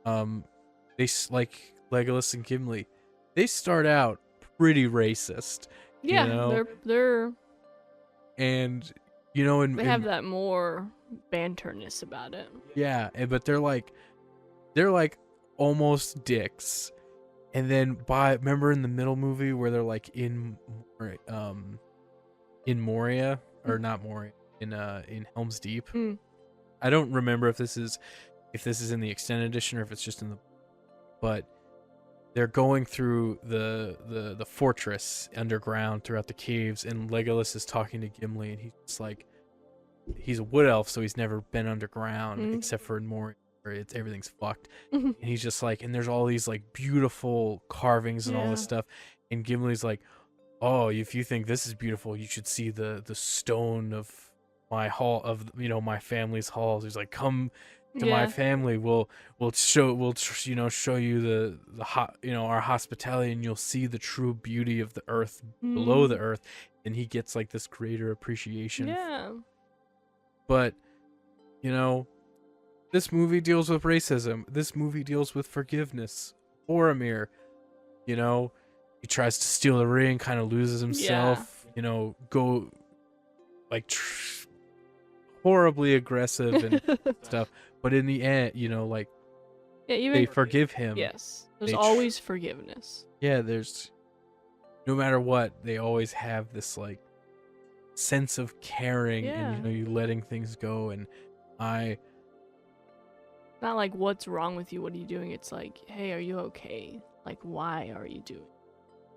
they like Legolas and Gimli, they start out pretty racist. Yeah, you know? they're and you know, they have that more banterness about it. Yeah, but they're like almost dicks. And then remember in the middle movie where they're like in Moria, or not Moria, in Helm's Deep. I don't remember if this is in the extended edition or if it's just in the, but they're going through the fortress underground throughout the caves, and Legolas is talking to Gimli, and he's like, he's a wood elf, so he's never been underground except for in Moria, where everything's fucked. And he's just like, and there's all these like beautiful carvings and all this stuff, and Gimli's like, oh, if you think this is beautiful, you should see the stone of my hall, of my family's halls. He's like, come to my family, we'll show you the our hospitality, and you'll see the true beauty of the earth below the earth. And he gets like this greater appreciation. But this movie deals with racism. This movie deals with forgiveness. Boromir, he tries to steal the ring, kind of loses himself, go like horribly aggressive and stuff. But in the end, even they forgive him. Yes. There's always forgiveness. Yeah, there's, no matter what, they always have this like sense of caring and you letting things go. And not like, what's wrong with you? What are you doing? It's like, hey, are you okay? Like, why are you doing?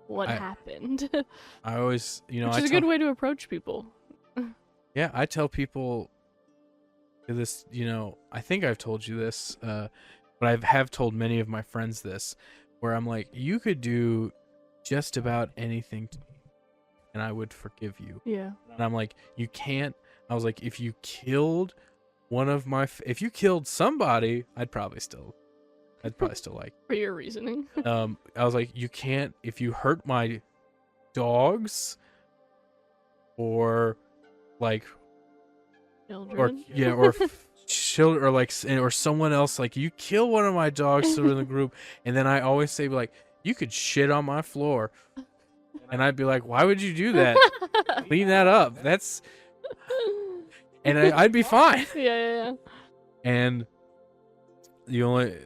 What happened? I always, which is a good way to approach people. Yeah, I tell people this, I think I've told you this, but I have told many of my friends this, where I'm like, you could do just about anything to me and I would forgive you. Yeah. And I'm like, you can't. I was like, if you killed if you killed somebody, I'd probably still like. For your reasoning. I was like, you can't, if you hurt my dogs or like children. or children, or like, or someone else, like you kill one of my dogs through in the group, and then I always say like, you could shit on my floor, and I'd be like, why would you do that? Clean that up. That's, and I'd be fine. Yeah. And the only,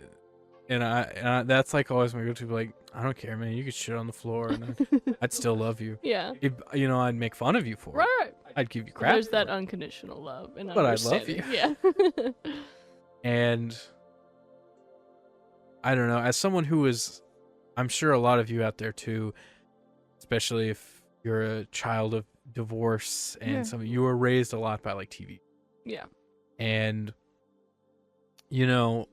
and I that's like always my go-to, like, I don't care, man. You could shit on the floor, and I'd still love you. Yeah. I'd make fun of you for it. Right. I'd give you crap. There's that unconditional love, and but I love you. Yeah. And I don't know. As someone who I'm sure a lot of you out there too, especially if you're a child of divorce and Yeah. some you were raised a lot by like TV. Yeah. And you know,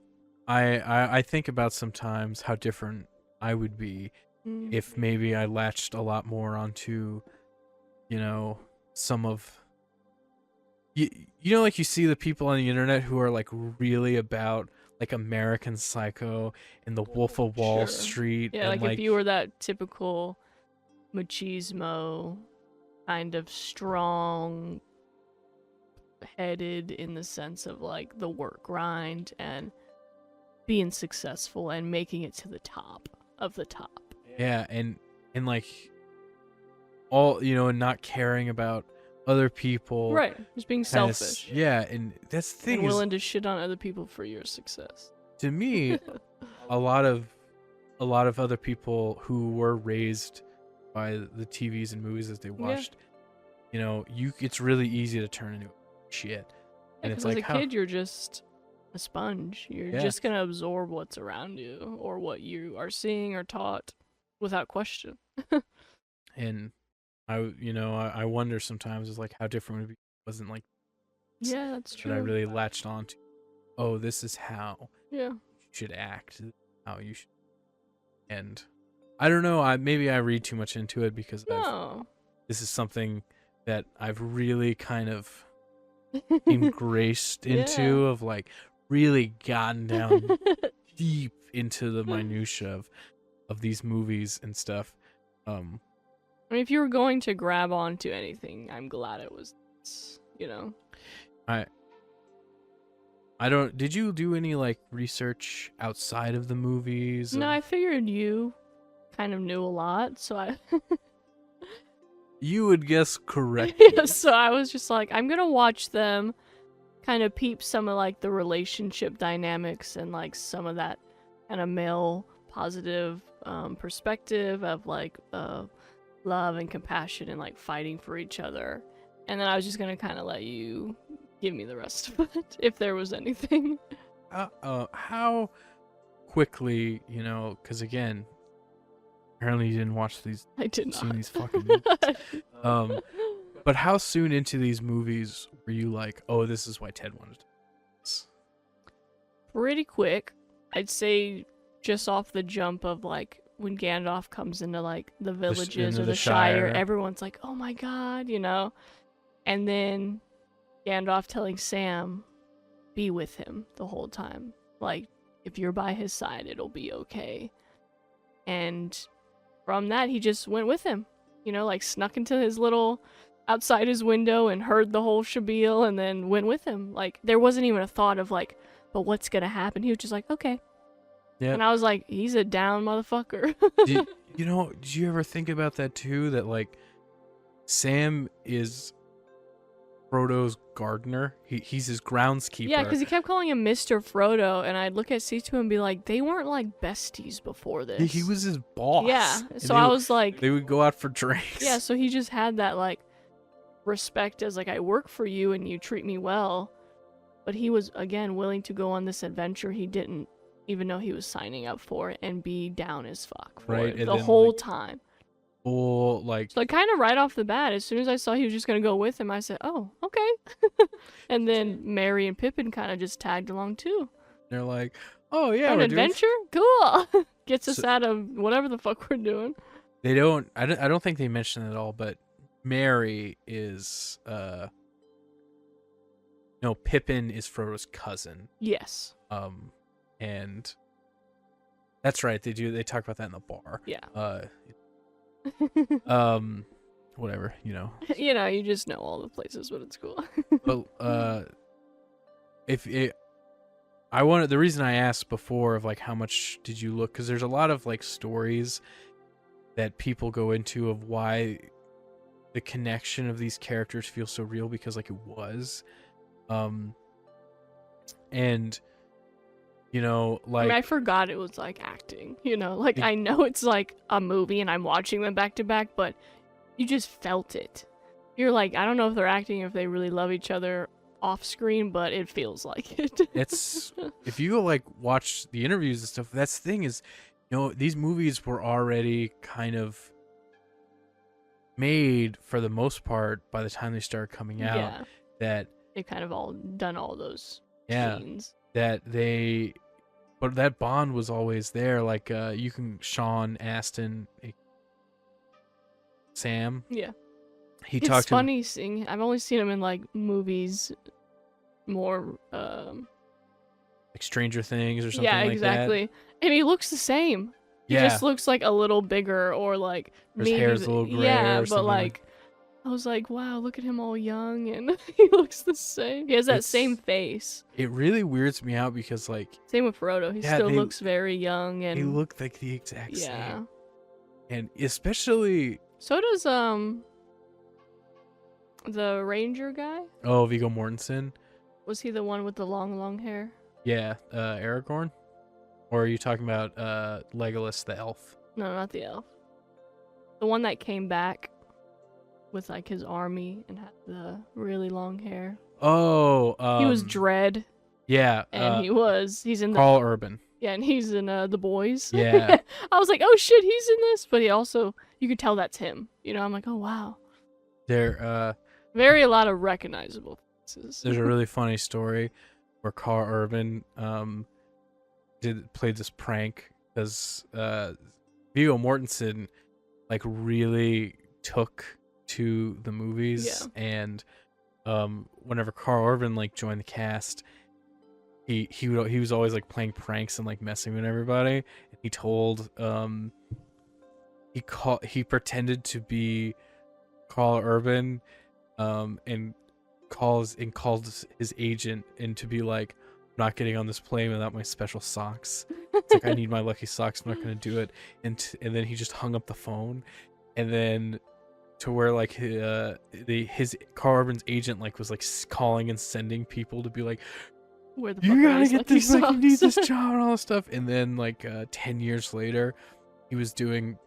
I think about sometimes how different I would be Mm. if maybe I latched a lot more onto, you know, some of you know, like you see the people on the internet who are like really about like American Psycho and the Wolf of Wall Sure. Street Yeah, and like if you were that typical machismo kind of strong headed in the sense of like the work grind and being successful and making it to the top of the top. yeah, and like all, you know, and not caring about other people. Right. Just being kinda selfish. Yeah, and that's the thing And is, willing to shit on other people for your success. to me, a lot of other people who were raised by the TVs and movies that they watched, you know, it's really easy to turn into shit. And it's Because like as a kid, you're just a sponge. You're Yeah. just gonna absorb what's around you or what you are seeing or taught without question. and I wonder sometimes is like how different would it be if it wasn't like Yeah, that's that I true. really latched onto. Oh, this is how Yeah. you should act, how you should. And I don't know, maybe I read too much into it because No. this is something that I've really kind of engraced into, of like really gotten down deep into the minutia of these movies and stuff. I mean, if you were going to grab onto anything, I'm glad it was this, you know. I don't. Did you do any like research outside of the movies? No, I figured you kind of knew a lot, so I You would guess correctly. yeah, so I was just like, I'm gonna watch them, kind of peep some of like the relationship dynamics and like some of that kind of male positive perspective of like love and compassion and like fighting for each other, and then I was just gonna kind of let you give me the rest of it if there was anything. How quickly, you know? Because again, apparently you didn't watch these. I did Seen not. these fucking movies. But how soon into these movies were you like, oh, this is why Ted wanted to do this? Pretty quick. I'd say just off the jump of like when Gandalf comes into like the villages into or the the Shire, Shire. everyone's like, oh my god, you know? And then Gandalf telling Sam, be with him the whole time. Like, if you're by his side, it'll be okay. And from that, he just went with him. You know, like snuck into his little outside his window and heard the whole shabil and then went with him. Like, there wasn't even a thought of like, but what's gonna happen? He was just like, okay. Yeah. And I was like, he's a down motherfucker. Did you ever think about that too? That like Sam is Frodo's gardener. He's his groundskeeper. Yeah, because he kept calling him Mr. Frodo, and I'd look at C2 and be like, they weren't like besties before this. He was his boss. Yeah, And so they I would- was like, they would go out for drinks. yeah, so he just had that like respect as like, I work for you and you treat me well. But he was, again, willing to go on this adventure he didn't even know he was signing up for and be down as fuck for Right, it and the then, whole like, time. Full like So, like, kind of right off the bat, as soon as I saw he was just going to go with him, I said, oh, okay. And then Merry and Pippin kind of just tagged along too. they're like, oh yeah, An we're doing. adventure? Cool. Gets us So- out of whatever the fuck we're doing. They don't. I don't think they mention it at all. But Mary is no, Pippin is Frodo's cousin. Yes. And that's right. They talk about that in the bar. Yeah. Whatever, you know. You know, you just know all the places, but it's cool. But I wanted, the reason I asked before of like how much did you look, because there's a lot of like stories that people go into of why the connection of these characters feels so real, because like it was, and you know, like I mean, I forgot it was like acting, you know, like I know it's like a movie and I'm watching them back to back, but you just felt it. You're like, I don't know if they're acting, if they really love each other off screen, but it feels like it. it's, if you like watch the interviews and stuff, that's the thing is, you know, these movies were already kind of made for the most part by the time they started coming out Yeah. that They've kind of all done all those yeah scenes. that they but that bond was always there. Like you can Sean Astin, Sam. Yeah. He It's talked to funny seeing. I've only seen him in like movies, more. like Stranger Things or something Yeah, like that. exactly. And he looks the same. He Yeah, just looks like a little bigger, or like or his maybe hair's a little gray yeah, or but something like I was like, wow, look at him all young, and he looks the same. He has that same It's- face. It really weirds me out because like Same with Frodo. He Yeah, still they- looks very young, they and look like the exact yeah. same, and especially So does the ranger guy. Viggo Mortensen. Was he the one with the long hair? Yeah, Aragorn. Or are you talking about Legolas the elf? No, not the elf. The one that came back with like his army and had the really long hair. Oh, He was Dread, yeah, and he's in the Carl Urban. yeah, and he's in the boys. Yeah. I was like, oh shit, he's in this, but he also you could tell that's him. You know, I'm like, oh wow, There, very a lot of recognizable faces. there's a really funny story where Carl Urban played this prank because Viggo Mortensen like really took to the movies, and whenever Carl Urban like joined the cast, he was always like playing pranks and like messing with everybody. And he told he pretended to be Carl Urban and calls his agent in to be like, I'm not getting on this plane without my special socks. It's like, I need my lucky socks, I'm not gonna do it. And then he just hung up the phone, and then to where like his Carl Urban's agent like was like calling and sending people to be like, Where the fuck you are gotta these get lucky this, like, you need socks? this job and all this stuff. And then like 10 years later,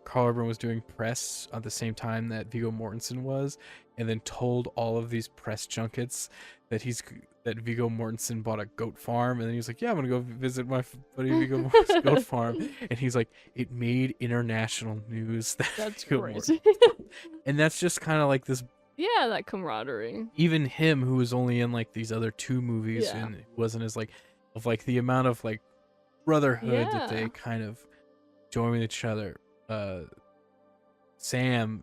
Carl Urban was doing press at the same time that Viggo Mortensen was, and then told all of these press junkets that Viggo Mortensen bought a goat farm. And then he was like, yeah, I'm gonna go visit my buddy Viggo Mortensen's goat farm. And he's like, it made international news that That's Viggo crazy. and that's just kind of like this. Yeah, that camaraderie. Even him, who was only in like these other 2 movies, Yeah. and wasn't as like of like the amount of like brotherhood that they Yeah. kind of join with each other. Sam,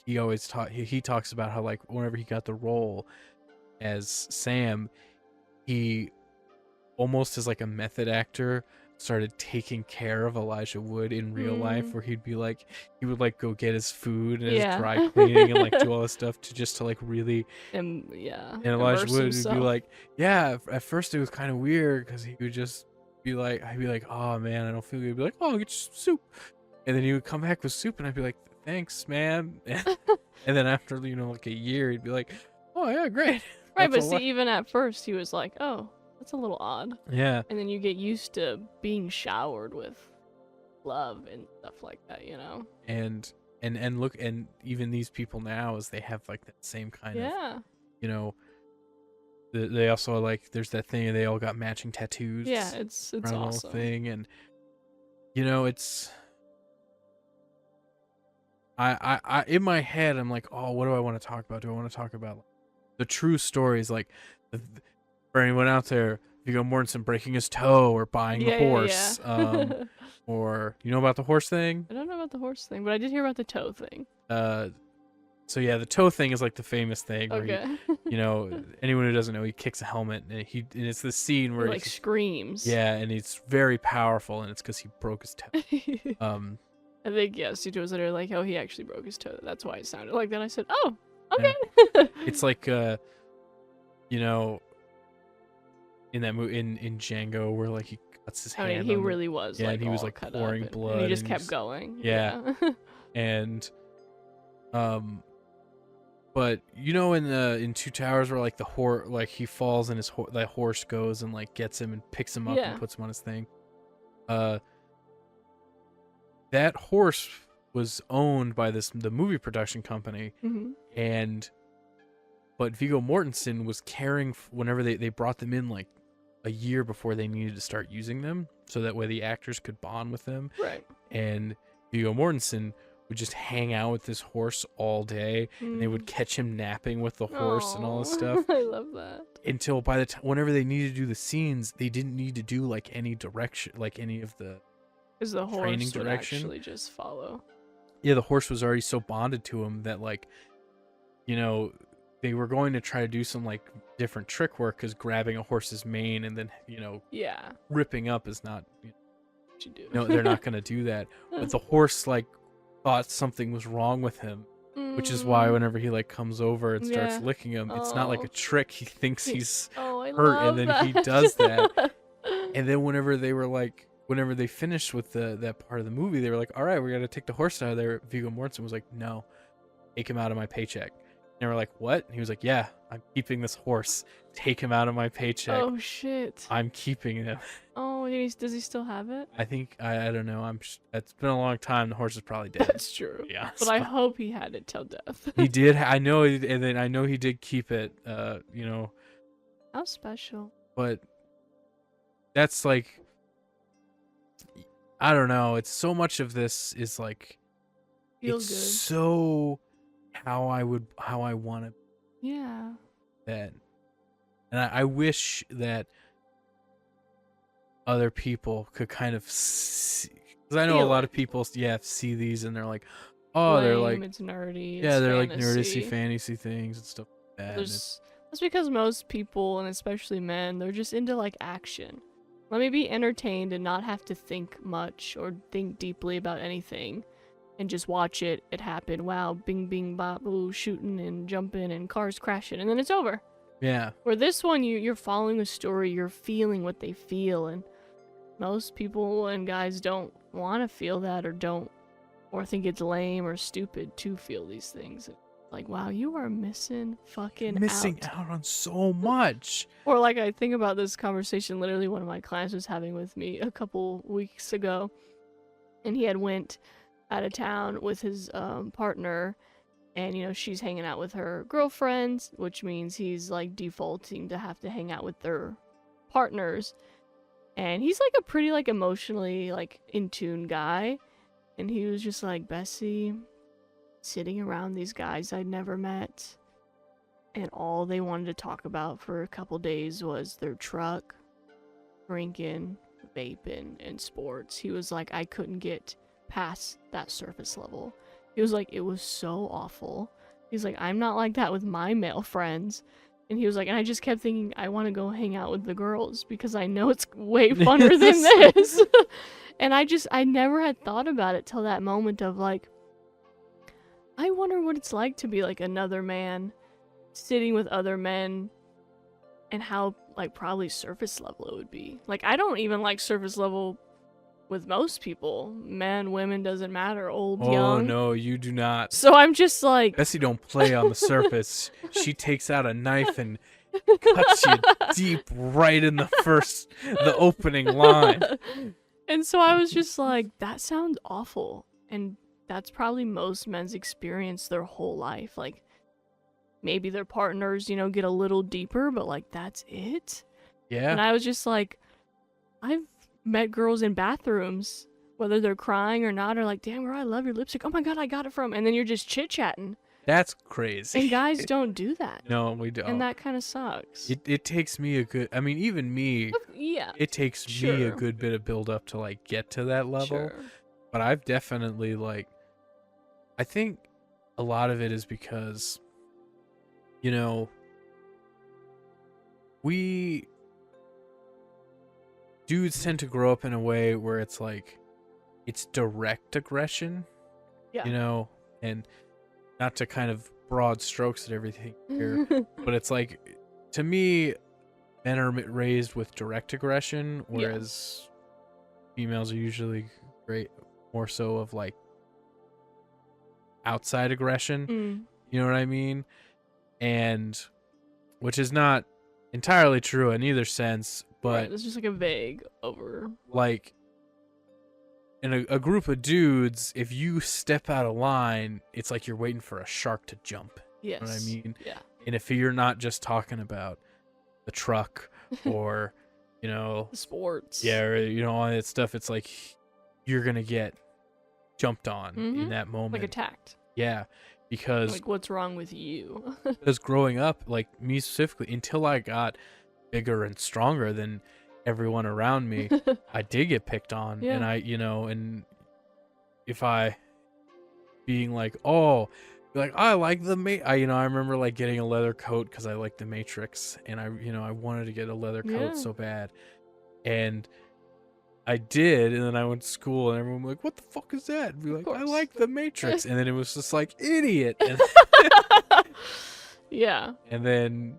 he talks about how like whenever he got the role as Sam, he almost as like a method actor started taking care of Elijah Wood in real life, where he would like go get his food and his dry cleaning and like do all this stuff to like really And yeah. and Elijah immerse Wood would be himself. like, yeah, at first it was kind of weird because he would just be like, I'd be like, oh man, I don't feel good. He'd be like, oh, I'll get you some soup. And then he would come back with soup, and I'd be like, thanks, man. And then after, like a year, he'd be like, oh yeah, great. Right, That's but a lot. see, even at first, he was like, oh, that's a little odd. Yeah. And then you get used to being showered with love and stuff like that, you know? And look, and even these people now, as they have like that same kind of, Yeah. they also like, there's that thing, they all got matching tattoos. Yeah, it's around the whole awesome. thing. And it's I in my head, I'm like, oh, what do I want to talk about? Do I want to talk about the true stories, like for anyone out there, Viggo Mortensen breaking his toe or buying the horse, Yeah. or you know about the horse thing? I don't know about the horse thing, but I did hear about the toe thing. So yeah, the toe thing is like the famous thing where Okay. he, anyone who doesn't know, he kicks a helmet, and it's the scene where He, like, screams. yeah, and it's very powerful, and it's because he broke his toe. I think, yeah, Suto said like, oh, he actually broke his toe. That's why it sounded like that. I said, oh, okay. It's like in that movie in Django, where like he cuts his hand. I mean, he really was, yeah, like, and he was all like cut pouring up, blood, and he just and kept going. Yeah. And but in Two Towers, where like the horse, like he falls and that horse goes and like gets him and picks him up Yeah. and puts him on his thing. That horse was owned by the movie production company, Mhm. but Viggo Mortensen was caring whenever they brought them in like a year before they needed to start using them, so that way the actors could bond with them. Right. And Viggo Mortensen would just hang out with this horse all day, and they would catch him napping with the horse and all this stuff. I love that. Until by the time, whenever they needed to do the scenes, they didn't need to do like any direction, like any of the Because the horse training would direction. actually just follow. Yeah, the horse was already so bonded to him that, like, you know, they were going to try to do some like different trick work, because grabbing a horse's mane and then, you know, Yeah. ripping up is not, What you do? no, they're not going to do that. But the horse like thought something was wrong with him, which is why whenever he like comes over and starts licking him, it's not like a trick. He thinks he's I hurt, love and then that. he does that. And then whenever they finished with that part of the movie, they were like, all right, we got to take the horse out of there. Viggo Mortensen was like, no, take him out of my paycheck. And they were like, what? And he was like, yeah, I'm keeping this horse. Take him out of my paycheck. Oh shit. I'm keeping him. Oh, does he still have it? I think, I don't know. It's been a long time. The horse is probably dead. That's true. Yeah. But I hope he had it till death. He did. I know. And then I know he did keep it, you know, How special. but that's like, I don't know. It's so much of this is like, Feel it's good. so how I want to Yeah. that. And I wish that other people could kind of see, because I know Feel a lot it. of people, see these and they're like, oh, they're like, Lame, it's nerdy. yeah, it's they're fantasy. like nerdisy fantasy things and stuff like that. And That's because most people, and especially men, they're just into like action. Let me be entertained and not have to think much or think deeply about anything, and just watch it happen. Wow, bing bing bop boo, shooting and jumping and cars crashing, and then it's over. yeah, Where this one, you're following a story, you're feeling what they feel, and most people and guys don't want to feel that, or think it's lame or stupid to feel these things. Like, wow, you are missing out on so much. Or like, I think about this conversation literally one of my clients was having with me a couple weeks ago, and he had went out of town with his partner, and you know, she's hanging out with her girlfriends, which means he's like defaulting to have to hang out with their partners. And he's like a pretty like emotionally like in tune guy, and he was just like, Bessie, sitting around these guys I'd never met, and all they wanted to talk about for a couple days was their truck, drinking, vaping, and sports. He was like, I couldn't get past that surface level. He was like, it was so awful. He's like, I'm not like that with my male friends. And he was like, and I just kept thinking, I want to go hang out with the girls because I know it's way funner than this. And I never had thought about it till that moment of like, I wonder what it's like to be like another man sitting with other men, and how like probably surface level it would be. Like, I don't even like surface level with most people. Men, women, doesn't matter, old, Oh young. no, you do not. So I'm just like, Bessie don't play on the surface. She takes out a knife and cuts you deep right in the opening line. And so I was just like, that sounds awful. And that's probably most men's experience their whole life. Like, maybe their partners, you know, get a little deeper, but like, that's it. Yeah. And I was just like, I've met girls in bathrooms, whether they're crying or not, or like, damn girl, I love your lipstick. Oh my god, I got it from. And then you're just chit-chatting. That's crazy. And guys don't do that. No, we don't. And that kind of sucks. It takes me a good, I mean, even me, Yeah. it takes me a Sure. good bit of build up to like get to that level. Sure. But I've definitely like, I think a lot of it is because, you know, dudes tend to grow up in a way where it's like, it's direct aggression, Yeah. you know, and not to kind of broad strokes at everything here, but it's like, to me, men are raised with direct aggression, whereas females are usually more so of like outside aggression. You know what I mean? And which is not entirely true in either sense, but Right, it's just like a vague over. like in a group of dudes, if you step out of line, it's like you're waiting for a shark to jump. Yes. You know what I mean? Yeah. And if you're not just talking about the truck or, you know, Sports. yeah, or, you know, all that stuff, it's like you're gonna get jumped on in that moment. Like attacked. Yeah, because Like, what's wrong with you? because growing up, like me specifically, until I got bigger and stronger than everyone around me, I did get picked on. Yeah. And and if I being like, oh, like I like I remember like getting a leather coat because I liked the Matrix, and I wanted to get a leather coat so bad, and I did, and then I went to school, and everyone was like, what the fuck is that? And be like, I like the Matrix. And then it was just like, idiot. And, yeah. and then,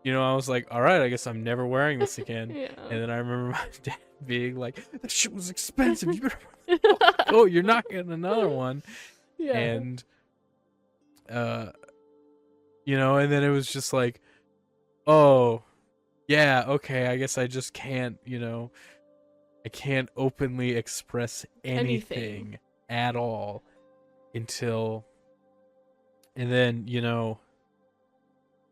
I was like, all right, I guess I'm never wearing this again. Yeah. And then I remember my dad being like, that shit was expensive. You better oh, you're not getting another one. Yeah. And, and then it was just like, oh, yeah, okay, I guess I just can't, I can't openly express anything at all until, and then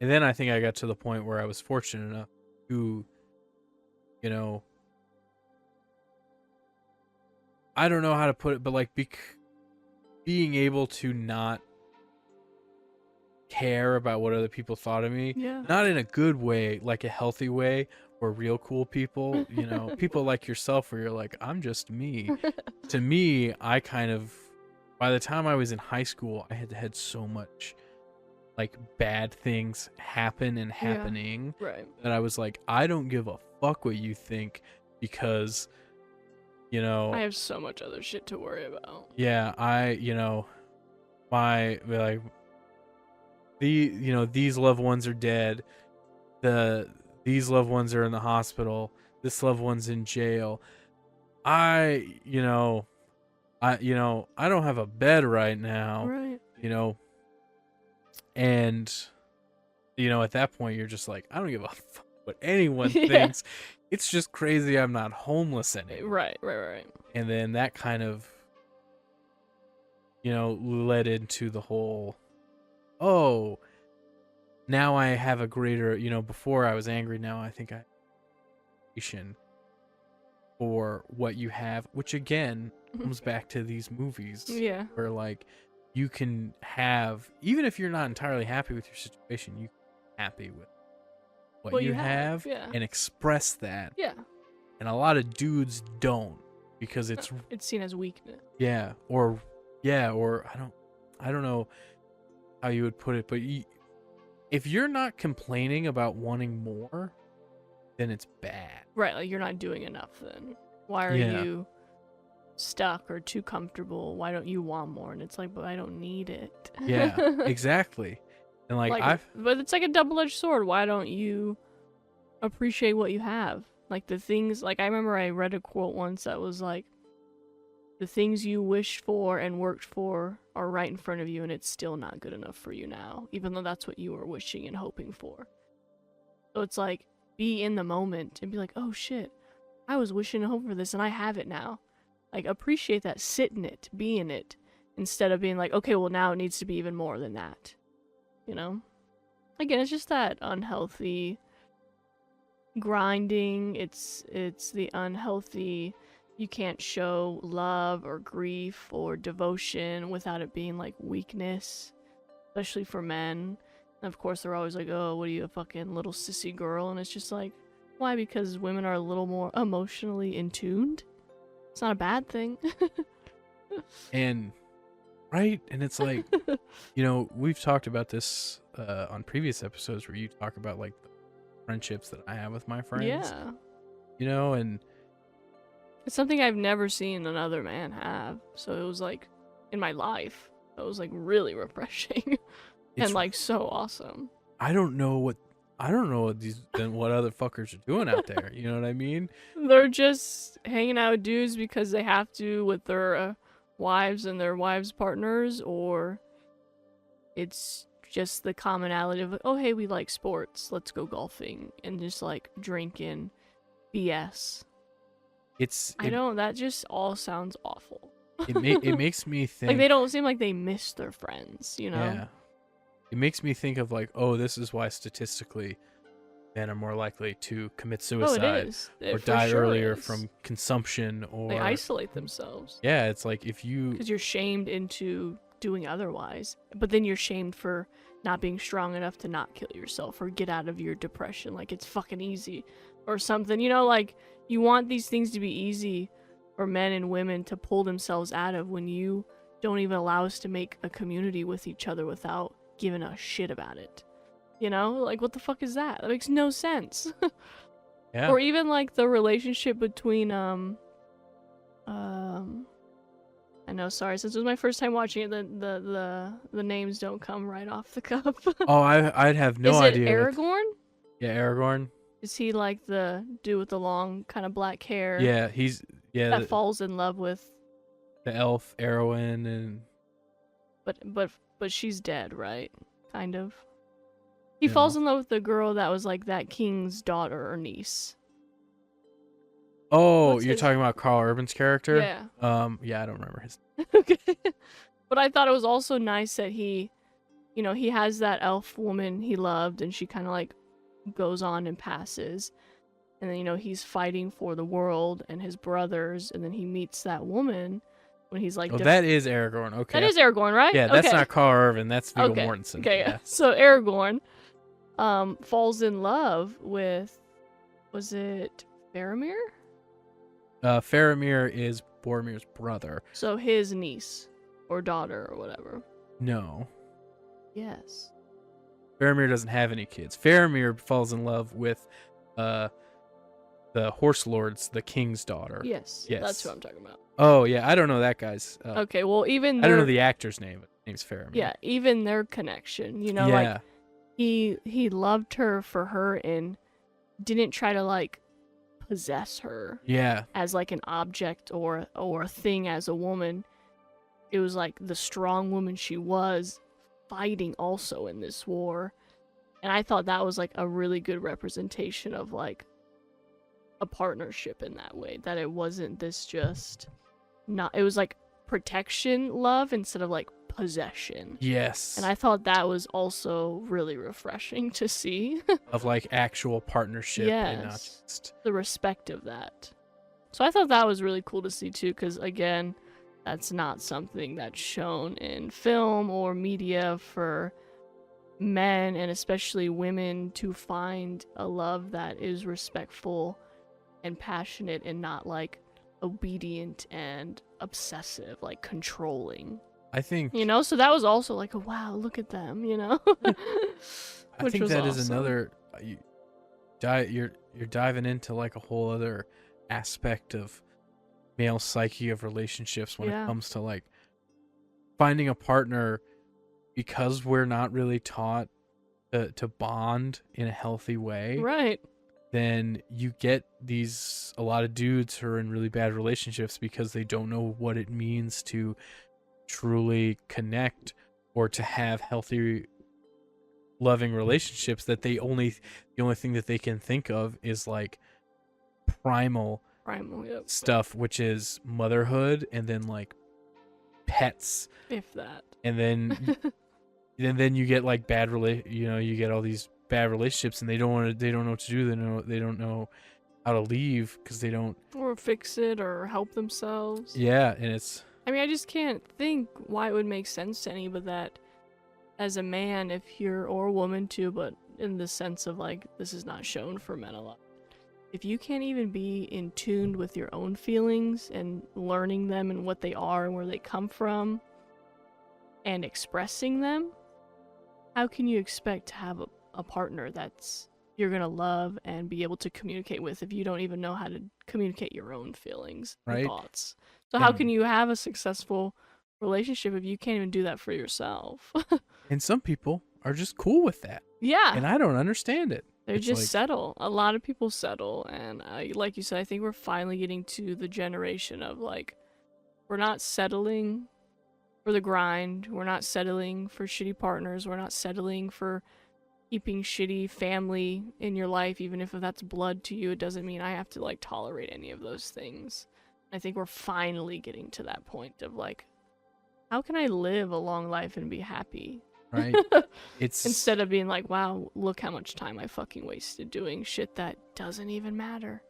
I think I got to the point where I was fortunate enough to, I don't know how to put it, but like being able to not care about what other people thought of me, not in a good way, like a healthy way, where real cool people, people like yourself, where you're like, I'm just me. To me, I kind of, by the time I was in high school, I had so much like bad things happening that I was like, I don't give a fuck what you think, because I have so much other shit to worry about. Yeah, my like these loved ones are dead. These loved ones are in the hospital. This loved one's in jail. I don't have a bed right now. Right. And at that point you're just like, I don't give a fuck what anyone thinks. It's just crazy I'm not homeless anymore. Right. And then that kind of led into the whole, oh, now I have a greater, before I was angry, now I think I appreciation for what you have, which again comes back to these movies. Yeah. Where like you can have, even if you're not entirely happy with your situation, you can be happy with what you have and express that. Yeah. And a lot of dudes don't, because it's seen as weakness. Yeah, or I don't know how you would put it, but if you're not complaining about wanting more, then it's bad. Right, like you're not doing enough then. Why are you stuck or too comfortable? Why don't you want more? And it's like, but I don't need it. Yeah, exactly. And like but it's like a double-edged sword. Why don't you appreciate what you have? Like the things, like I remember I read a quote once that was like, the things you wished for and worked for are right in front of you, and it's still not good enough for you now, even though that's what you were wishing and hoping for. So it's like, be in the moment and be like, oh shit, I was wishing and hoping for this and I have it now. Like, appreciate that, sit in it, be in it, instead of being like, okay, well now it needs to be even more than that. Again, it's just that unhealthy grinding. It's the unhealthy, you can't show love or grief or devotion without it being like weakness, especially for men. And of course they're always like, oh, what are you, a fucking little sissy girl? And it's just like, why? Because women are a little more emotionally in tuned. It's not a bad thing. And right, and it's like, we've talked about this on previous episodes where you talk about like the friendships that I have with my friends. Yeah. And it's something I've never seen another man have. So it was like, in my life, it was like really refreshing and like so awesome. I don't know what what other fuckers are doing out there. You know what I mean? They're just hanging out with dudes because they have to with their wives and their wives' partners, or it's just the commonality of, oh, hey, we like sports, let's go golfing, and just like drinking BS. That just all sounds awful. It makes me think, like they don't seem like they miss their friends, Yeah. It makes me think of like, oh, this is why statistically men are more likely to commit Oh, it suicide is. or For die sure earlier is. from consumption or They isolate themselves yeah, it's like if you because you're shamed into doing otherwise. But then you're shamed for not being strong enough to not kill yourself or get out of your depression. Like it's fucking easy or something. You know, like you want these things to be easy for men and women to pull themselves out of when you don't even allow us to make a community with each other without giving a shit about it. You know, like what the fuck is that? That makes no sense. yeah. Or even like the relationship between I know, sorry, since it was my first time watching it, the names don't come right off the cuff. Oh, I'd have no Is it idea. Aragorn? Yeah, Aragorn. Is he like the dude with the long kind of black hair? Yeah, he's That falls in love with, the elf Arwen and but she's dead, right? Kind of. He No. falls in love with the girl that was like that king's daughter or niece. oh, What's you're his- talking about Carl Urban's character? Yeah. Yeah, I don't remember his. Okay. But I thought it was also nice that he, you know, he has that elf woman he loved and she kind of like goes on and passes. And then, you know, he's fighting for the world and his brothers. And then he meets that woman when he's like... Oh, that is Aragorn. Okay. That is Aragorn, right? Yeah, that's okay. not Carl Urban. That's Viggo Okay. Mortensen. Okay, yeah. So Aragorn falls in love with... Was it Faramir? Faramir is Boromir's brother. So his niece or daughter or whatever. No. Yes. Faramir doesn't have any kids. Faramir falls in love with the horse lord's, the king's daughter. Yes. Yes. That's what I'm talking about. Oh, yeah. I don't know that guy's. Okay, well, even I don't know their... the actor's name. But his name's Faramir. Yeah, even their connection, you know, yeah. like he loved her for her and didn't try to like possess her Yeah. as like an object or a thing as a woman. It was like the strong woman she was fighting also in this war. And I thought that was like a really good representation of like a partnership in that way, that it wasn't this just not, it was like protection love instead of like possession. Yes. And I thought that was also really refreshing to see. Of like actual partnership and not Yes. just. The respect of that. So I thought that was really cool to see too, because again, that's not something that's shown in film or media for men and especially women to find a love that is respectful and passionate and not like obedient and obsessive, like controlling. I think. You know, so that was also like, a, wow, look at them, you know? I Which think was that is awesome. another. You're diving into like a whole other aspect of male psyche of relationships when Yeah. it comes to like finding a partner, because we're not really taught to bond in a healthy way. Right. Then you get a lot of dudes who are in really bad relationships because they don't know what it means to truly connect or to have healthy, loving relationships. That the only thing that they can think of is like primal Yep. stuff, which is motherhood and then like pets, If that. and then then you get like you get all these bad relationships, and they don't know what to do. They don't know how to leave because they don't. Or fix it or help themselves. Yeah, and it's. I mean, I just can't think why it would make sense to anybody that as a man, if you're, or a woman too, but in the sense of like, this is not shown for men a lot. If you can't even be in tune with your own feelings and learning them and what they are and where they come from and expressing them, how can you expect to have a partner that's you're gonna love and be able to communicate with if you don't even know how to communicate your own feelings and Right. thoughts? So how And- can you have a successful relationship if you can't even do that for yourself? And some people are just cool with that, Yeah. and I don't understand it. They It's just like- settle. A lot of people settle, and like you said, I think we're finally getting to the generation of like, we're not settling for the grind. We're not settling for shitty partners. We're not settling for keeping shitty family in your life, even if that's blood to you. It doesn't mean I have to like tolerate any of those things. I think we're finally getting to that point of like, how can I live a long life and be happy? right? It's Instead of being like, wow, look how much time I fucking wasted doing shit that doesn't even matter.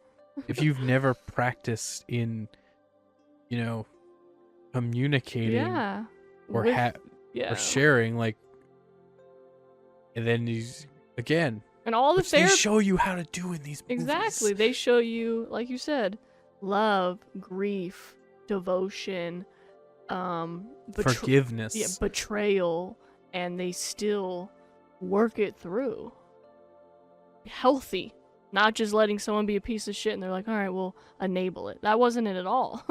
if you've never practiced in, communicating Yeah. or yeah. or sharing, like, and then again, And all the which they therapy. show you how to do in these movies. Exactly. They show you, like you said, love, grief, devotion, Forgiveness. yeah, betrayal, and they still work it through. Healthy. Not just letting someone be a piece of shit and they're like, all right, we'll enable it. That wasn't it at all.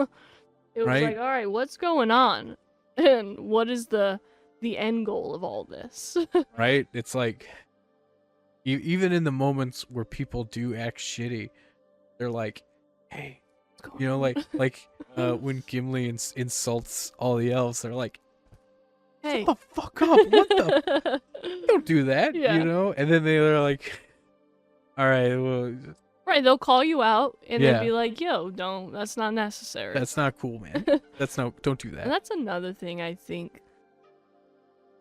It was Right. like, all right, what's going on? And what is the end goal of all this? Right? It's like, even in the moments where people do act shitty, they're like, hey, like when Gimli insults all the elves, they're like, Hey. shut the fuck up. What the? Don't do that, Yeah. And then they're like, all right, well, Right, they'll call you out and Yeah. then be like, yo, that's not necessary. that's not cool, man. Don't do that. And that's another thing I think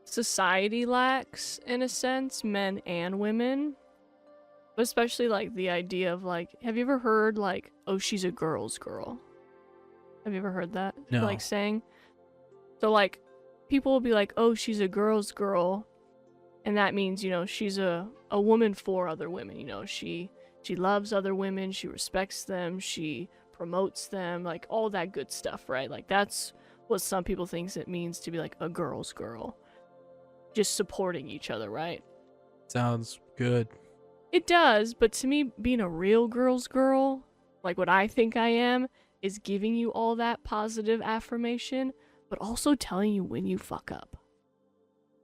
society lacks, in a sense, men and women. But especially, like, the idea of, like, have you ever heard, like, oh, she's a girl's girl? Have you ever heard that? No. Like, saying? So, like, people will be like, oh, she's a girl's girl. And that means, she's a woman for other women. She loves other women. She respects them. She promotes them. Like, all that good stuff, right? Like, that's what some people think it means to be, like, a girl's girl. Just supporting each other, right? Sounds good. It does, but to me, being a real girl's girl, like what I think I am, is giving you all that positive affirmation, but also telling you when you fuck up.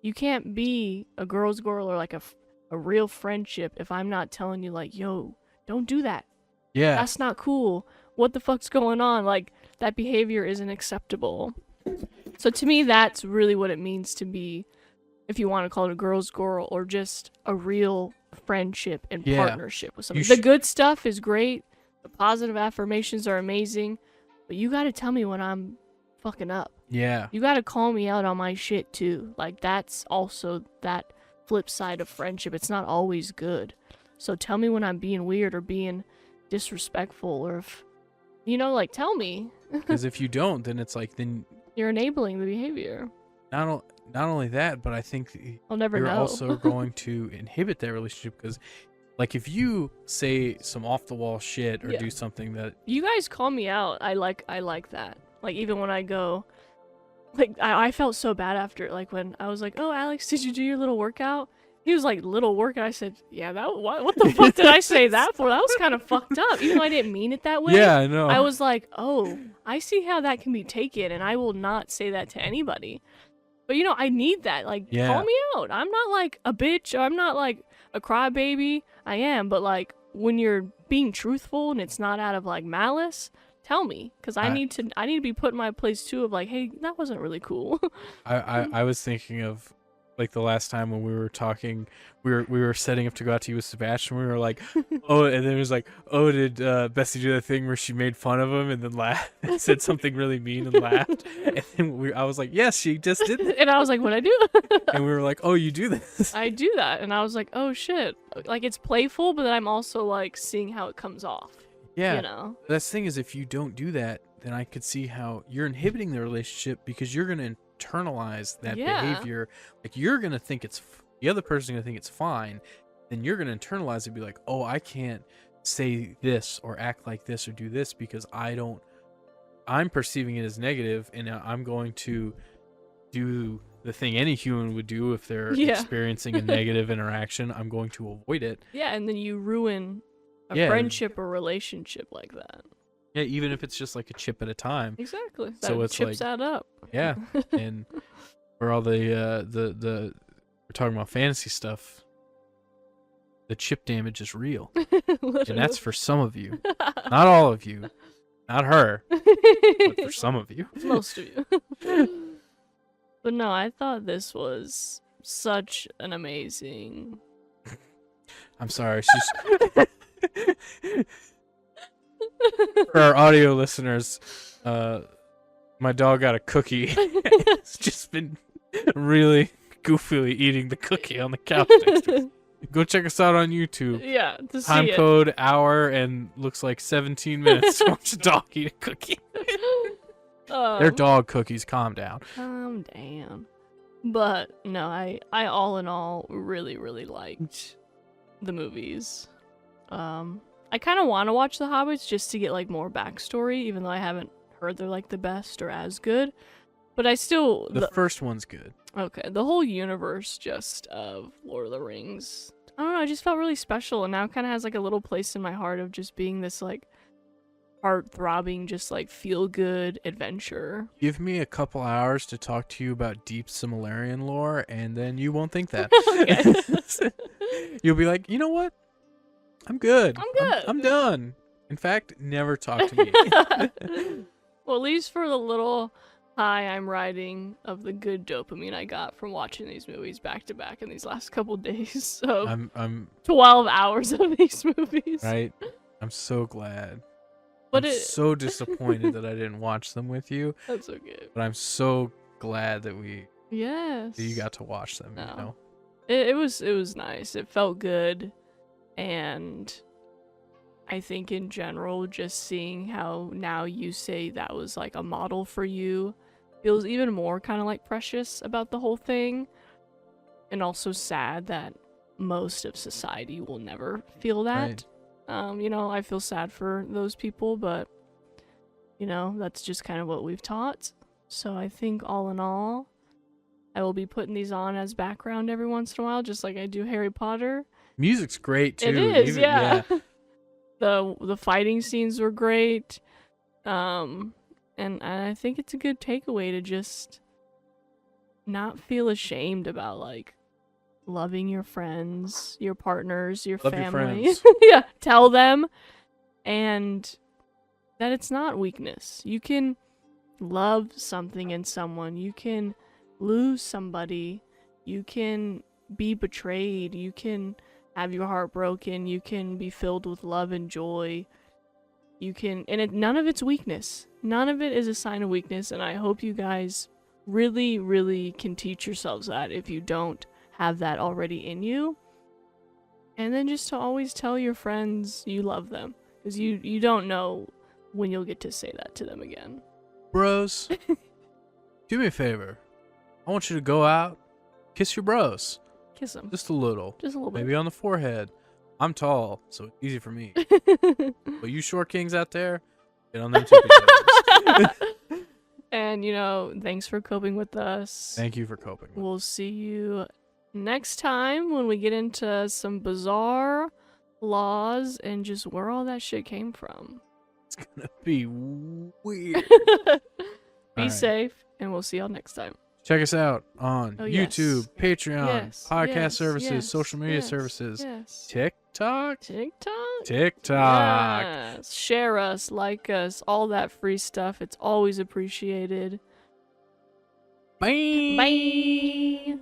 You can't be a girl's girl or like a real friendship if I'm not telling you, like, yo, don't do that. Yeah. That's not cool. What the fuck's going on? Like, that behavior isn't acceptable. So to me, that's really what it means to be, if you want to call it a girl's girl, or just a real friendship and Yeah. partnership with somebody. The good stuff is great. The positive affirmations are amazing. But you got to tell me when I'm fucking up. Yeah. You got to call me out on my shit too. Like, that's also that flip side of friendship. It's not always good. So tell me when I'm being weird or being disrespectful, or if, like, tell me. Because if you don't, then it's like, then You're enabling the behavior. not only that, but I think I'll never you're know. also going to inhibit that relationship, because, like, if you say some off the wall shit or Yeah. do something that You guys call me out. I like that. Like, even when I go, like, I felt so bad after, like, when I was like, oh, Alex, did you do your little workout? He was like, little workout. I said, yeah, what the fuck did I say that for? That was kind of fucked up. Even though I didn't mean it that way. Yeah, I know. I was like, oh, I see how that can be taken, and I will not say that to anybody. But, I need that. Like, Yeah. call me out. I'm not, like, a bitch, or I'm not, like, a crybaby. I am, but, like, when you're being truthful and it's not out of, like, malice, tell me. Because I need to be put in my place, too, of, like, hey, that wasn't really cool. I was thinking of, like, the last time when we were talking, we were setting up to go out to eat with Sebastian. We were like, oh, and then it was like, oh, did Bessie do that thing where she made fun of him and then laughed and said something really mean and laughed? And then I was like, yes, she just did that. And I was like, what'd I do? And we were like, oh, you do this? I do that. And I was like, oh, shit. Like, it's playful, but then I'm also, like, seeing how it comes off. Yeah. That's the thing, is if you don't do that, then I could see how you're inhibiting the relationship, because you're going to internalize that behavior. Like, you're going to think the other person's going to think it's fine. Then you're going to internalize it and be like, oh, I can't say this or act like this or do this because I'm perceiving it as negative, and I'm going to do the thing any human would do if they're experiencing a negative interaction. I'm going to avoid it. Yeah, and then you ruin a friendship or relationship like that. Yeah, even if it's just like a chip at a time. Exactly. So it's chips like, add up. Yeah, and for all the we're talking about fantasy stuff, the chip damage is real, and that's for some of you, not all of you, not her, but for some of you, most of you. But no, I thought this was such an amazing. I'm sorry, she's. For our audio listeners, my dog got a cookie. It's just been really goofily eating the cookie on the couch next to us. Go check us out on YouTube. Yeah, to Time see it. code hour and looks like 17 minutes to watch a dog eat a cookie. They're dog cookies. Calm down. Calm down. But no, I all in all really, really liked the movies. I kind of want to watch The Hobbits just to get like more backstory, even though I haven't heard they're like the best or as good. But I still The first one's good. okay, the whole universe just of Lord of the Rings. I don't know, I just felt really special, and now kind of has like a little place in my heart of just being this like heart-throbbing, just like feel-good adventure. Give me a couple hours to talk to you about deep Silmarillion lore, and then you won't think that. You'll be like, you know what? I'm good. I'm good. I'm done. In fact, never talk to me. Well, at least for the little high I'm riding of the good dopamine I got from watching these movies back to back in these last couple days. So I'm 12 hours of these movies. right. I'm so glad. But I'm it so disappointed that I didn't watch them with you. that's okay. But I'm so glad that Yes. you got to watch them. No. You know. It was nice. It felt good, and I think in general, just seeing how now you say that was like a model for you feels even more kind of like precious about the whole thing, and also sad that most of society will never feel that. You know, I feel sad for those people, but you know, that's just kind of what we've taught. So I think all in all, I will be putting these on as background every once in a while, just like I do Harry Potter. Music's great too. It is, Even- yeah. The fighting scenes were great. And I think it's a good takeaway to just not feel ashamed about like loving your friends, your partners, your Love your family. friends. Yeah, tell them, and that it's not weakness. You can love something in someone. You can lose somebody. You can be betrayed. You can have your heart broken. You can be filled with love and joy. You can, and none of it's weakness. None of it is a sign of weakness, and I hope you guys really, really can teach yourselves that if you don't have that already in you. And then just to always tell your friends you love them, because you don't know when you'll get to say that to them again. Bros, do me a favor. I want you to go out, kiss your bros. Kiss them. Just a little. Just a little bit. Maybe on the forehead. I'm tall, so it's easy for me. But you short kings out there, get on them tippy toes. And, you know, thanks for coping with us. Thank you for coping with We'll see you next time when we get into some bizarre laws and just where all that shit came from. It's gonna be weird. Be All right. safe, and we'll see y'all next time. Check us out on Oh, yes. YouTube, Patreon, Yes, podcast yes, services, yes, social media yes, services, Yes. TikTok. TikTok? TikTok. Yes. Share us, like us, all that free stuff. It's always appreciated. Bye. Bye.